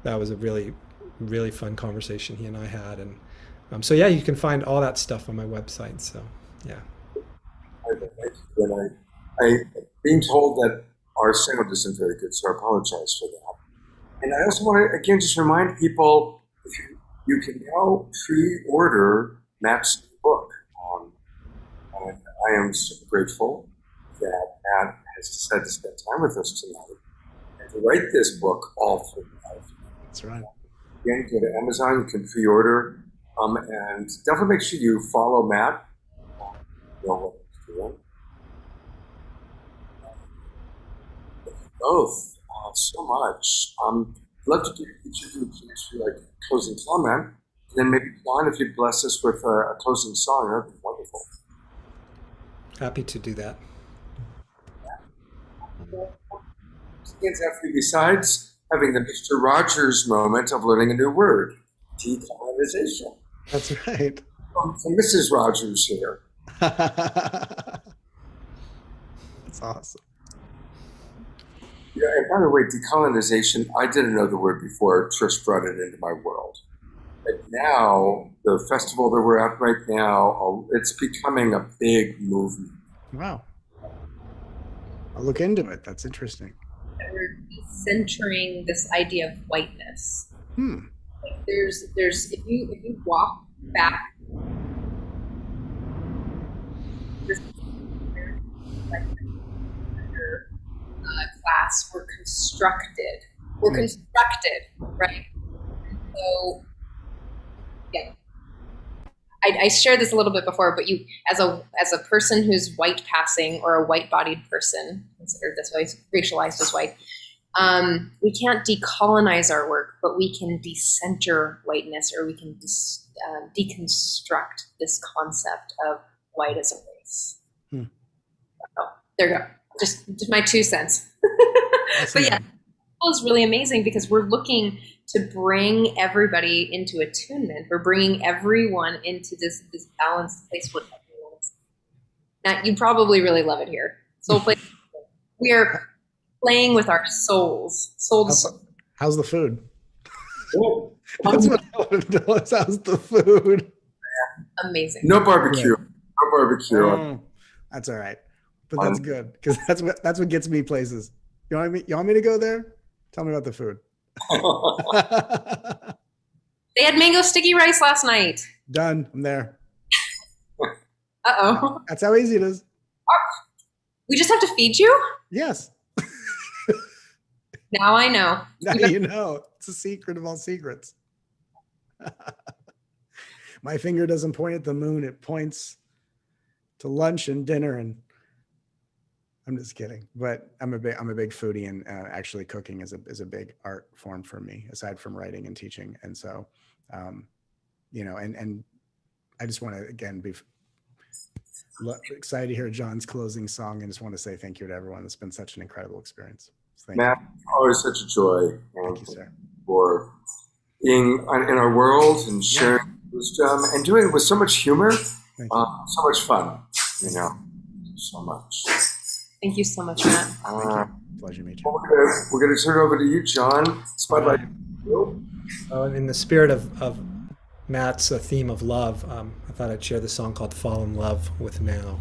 that was a really, really fun conversation he and I had. And so, yeah, you can find all that stuff on my website. So, yeah. I being told that our sound isn't very good, so I apologize for that. And I also want to, again, just remind people, if you can now pre-order Matt's book. And I am so grateful that Matt has decided to spend time with us tonight and to write this book all for life. That's right. Again, go to Amazon, you can pre-order, and definitely make sure you follow Matt. You know what he's doing. Both so much. I'd love to give each of you a chance for like a closing comment. And then maybe Kahn, if you'd bless us with a closing song, that'd be wonderful. Happy to do that. Besides having the Mr. Rogers moment of learning a new word, decolonization. That's right. From Mrs. Rogers here. That's awesome. Yeah, and by the way, decolonization, I didn't know the word before Trish brought it into my world. And now, the festival that we're at right now, it's becoming a big movement. Wow. I'll look into it. That's interesting. We're centering this idea of whiteness. Like there's if you walk back, this like class were constructed. Right? So yeah. I shared this a little bit before, but you, as a person who's white passing or a white-bodied person, considered this way, racialized as white, we can't decolonize our work, but we can decenter whiteness, or we can deconstruct this concept of white as a race. Oh, there you go. Just my 2 cents. But yeah, it was really amazing because we're looking to bring everybody into attunement. We're bringing everyone into this balanced place where everyone is. Now, you'd probably really love it here. Soul play. We are playing with our souls. Soul to soul. How's the food? That's what I want to know. How's the food? Amazing. No barbecue. No barbecue. That's all right. But that's good, because that's what gets me places. You want me to go there? Tell me about the food. They had mango sticky rice last night. Done. I'm there. Uh-oh. That's how easy it is. We just have to feed you? Yes. Now I know. Now you know. It's a secret of all secrets. My finger doesn't point at the moon. It points to lunch and dinner. And I'm just kidding. But I'm a big foodie, and actually cooking is a big art form for me, aside from writing and teaching. And so, and I just want to, again, be excited to hear John's closing song, and just want to say thank you to everyone. It's been such an incredible experience. So Matt, always such a joy. Thank you, sir. For being in our world and sharing wisdom and doing it with so much humor, so much fun, so much. Thank you so much, Matt. Pleasure to meet you. Well, we're going to turn it over to you, John. Spotlight. In the spirit of Matt's theme of love, I thought I'd share the song called Fall in Love with Now.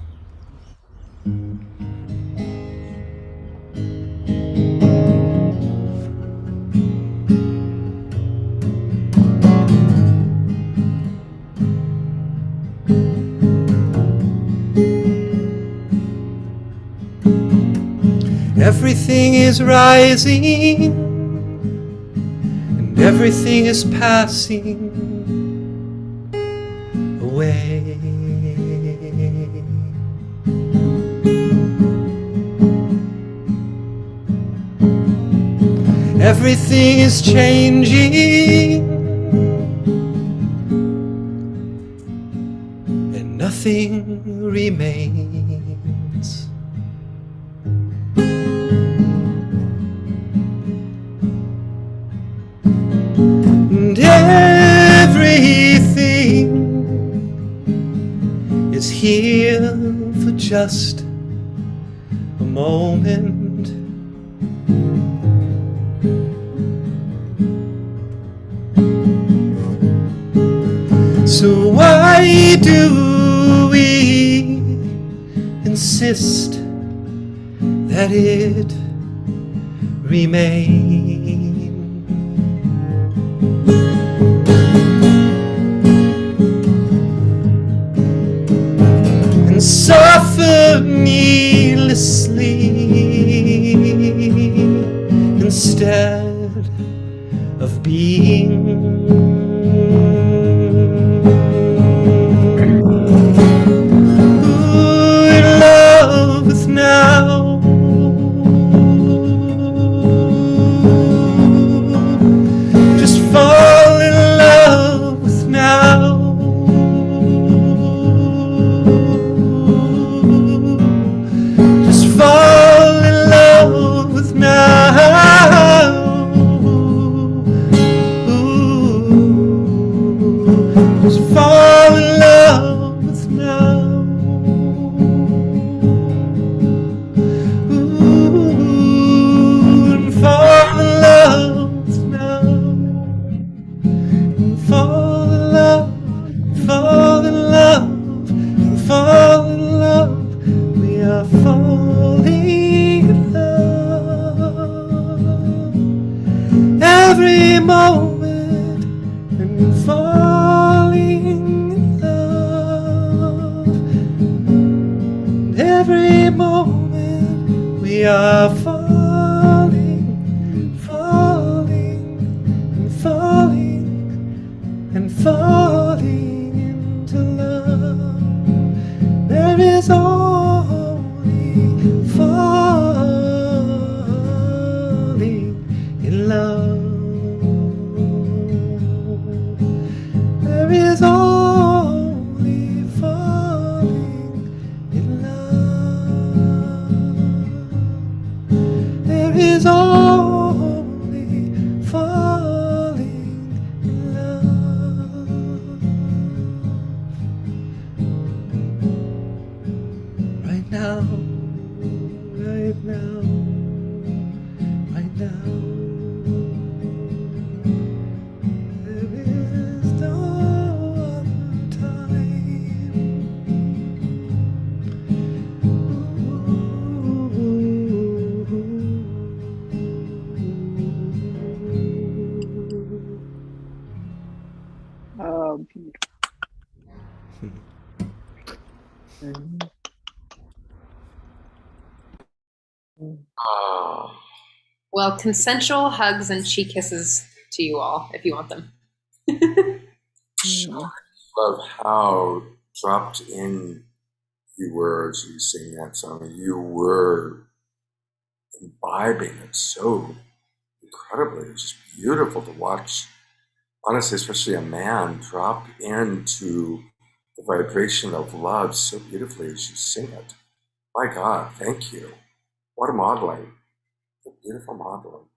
Everything is rising, and everything is passing away. Everything is changing, and nothing remains. And everything is here for just a moment. So why do we insist that it remains? And suffer needlessly instead of being. Now, just fall in love with now. Just fall in love with now. Ooh, just fall in love with now. Every moment and falling in love. Every moment we are falling, falling, and falling, and falling into love. is only falling in love. There is only falling in love. There is only falling in love. Right now, right now, right now. There is no other time. Oh, beautiful. Oh. Well, consensual hugs and cheek kisses to you all if you want them. Love how dropped in you were as you sing that song. You were imbibing it so incredibly. It's just beautiful to watch. Honestly, especially a man drop into the vibration of love so beautifully as you sing it. My God, thank you. What a modeling. A beautiful modeling.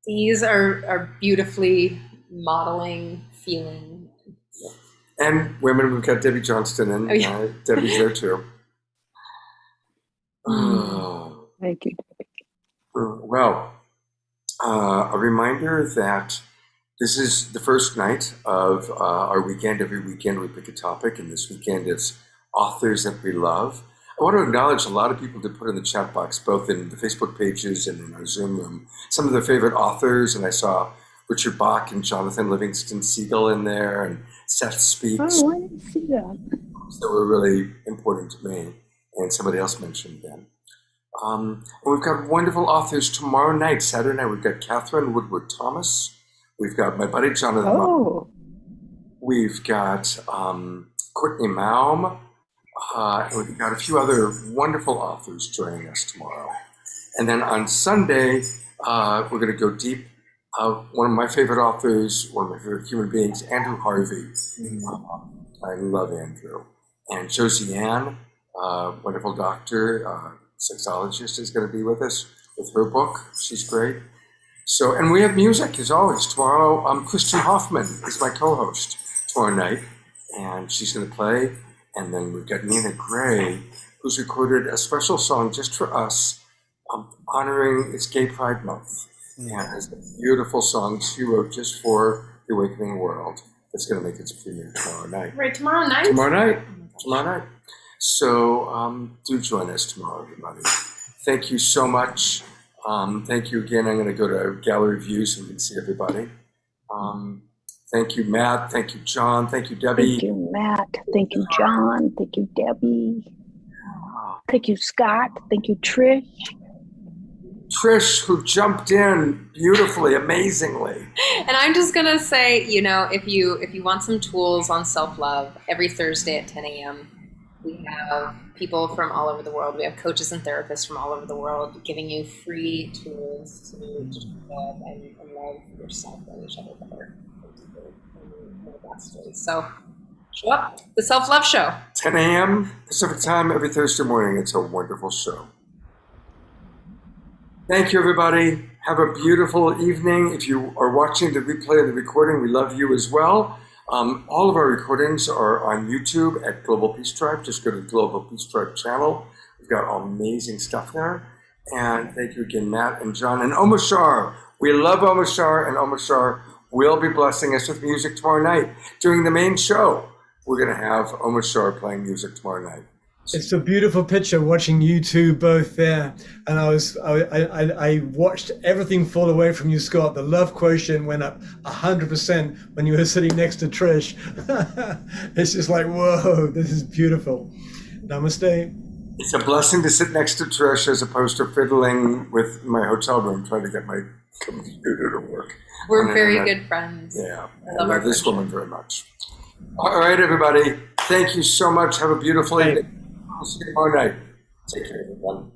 These are beautifully modeling, feeling. And women, we've got Debbie Johnston, and Oh, yeah. Debbie's there too. Oh. Thank you. Well, a reminder that this is the first night of our weekend. Every weekend we pick a topic, and this weekend it's authors that we love. I want to acknowledge a lot of people that put in the chat box, both in the Facebook pages and in our Zoom room, some of their favorite authors, and I saw Richard Bach and Jonathan Livingston Seagull in there, and Seth Speaks. Oh, I didn't see that. That were really important to me, and somebody else mentioned them. And we've got wonderful authors tomorrow night, Saturday night. We've got Catherine Woodward Thomas. We've got my buddy Jonathan. Oh, We've got Courtney Maum. And we've got a few other wonderful authors joining us tomorrow. And then on Sunday, we're going to go deep. One of my favorite authors, one of my favorite human beings, Andrew Harvey. I love Andrew. And Josie Ann, wonderful doctor, sexologist, is going to be with us with her book. She's great. So, and we have music as always. Tomorrow, Kristen Hoffman is my co-host tomorrow night, and she's going to play. And then we've got Nina Gray, who's recorded a special song just for us, honoring it's Gay Pride Month. And it's a beautiful song she wrote just for the Awakening World. It's going to make its premiere tomorrow night. Right, tomorrow night? Tomorrow night. So do join us tomorrow, everybody. Thank you so much. Thank you again. I'm going to go to gallery view so we can see everybody. Thank you, Matt. Thank you, John. Thank you, Debbie. thank you, Matt. Thank you, John. Thank you, Debbie. Thank you, Scott. Thank you, Trish. Trish, who jumped in beautifully, amazingly. And I'm just gonna say, if you want some tools on self-love, every Thursday at 10 a.m. we have people from all over the world. We have coaches and therapists from all over the world giving you free tools to love and love yourself and each other better. So show up. The Self-Love Show. 10 a.m. Pacific time every Thursday morning. It's a wonderful show. Thank you, everybody. Have a beautiful evening. If you are watching the replay of the recording, we love you as well. All of our recordings are on YouTube at Global Peace Tribe. Just go to the Global Peace Tribe channel. We've got amazing stuff there. And thank you again, Matt and John and Omashar. We love Omashar, and Omashar will be blessing us with music tomorrow night. During the main show, we're going to have Omashar playing music tomorrow night. It's a beautiful picture watching you two both there, and I watched everything fall away from you, Scott. The love quotient went up 100% when you were sitting next to Trish. It's just like, whoa, this is beautiful. Namaste. It's a blessing to sit next to Trish as opposed to fiddling with my hotel room trying to get my computer to work. We're very good friends. Yeah, I love this woman very much. All right, everybody. Thank you so much. Have a beautiful evening. See you tomorrow night. Take care, everyone.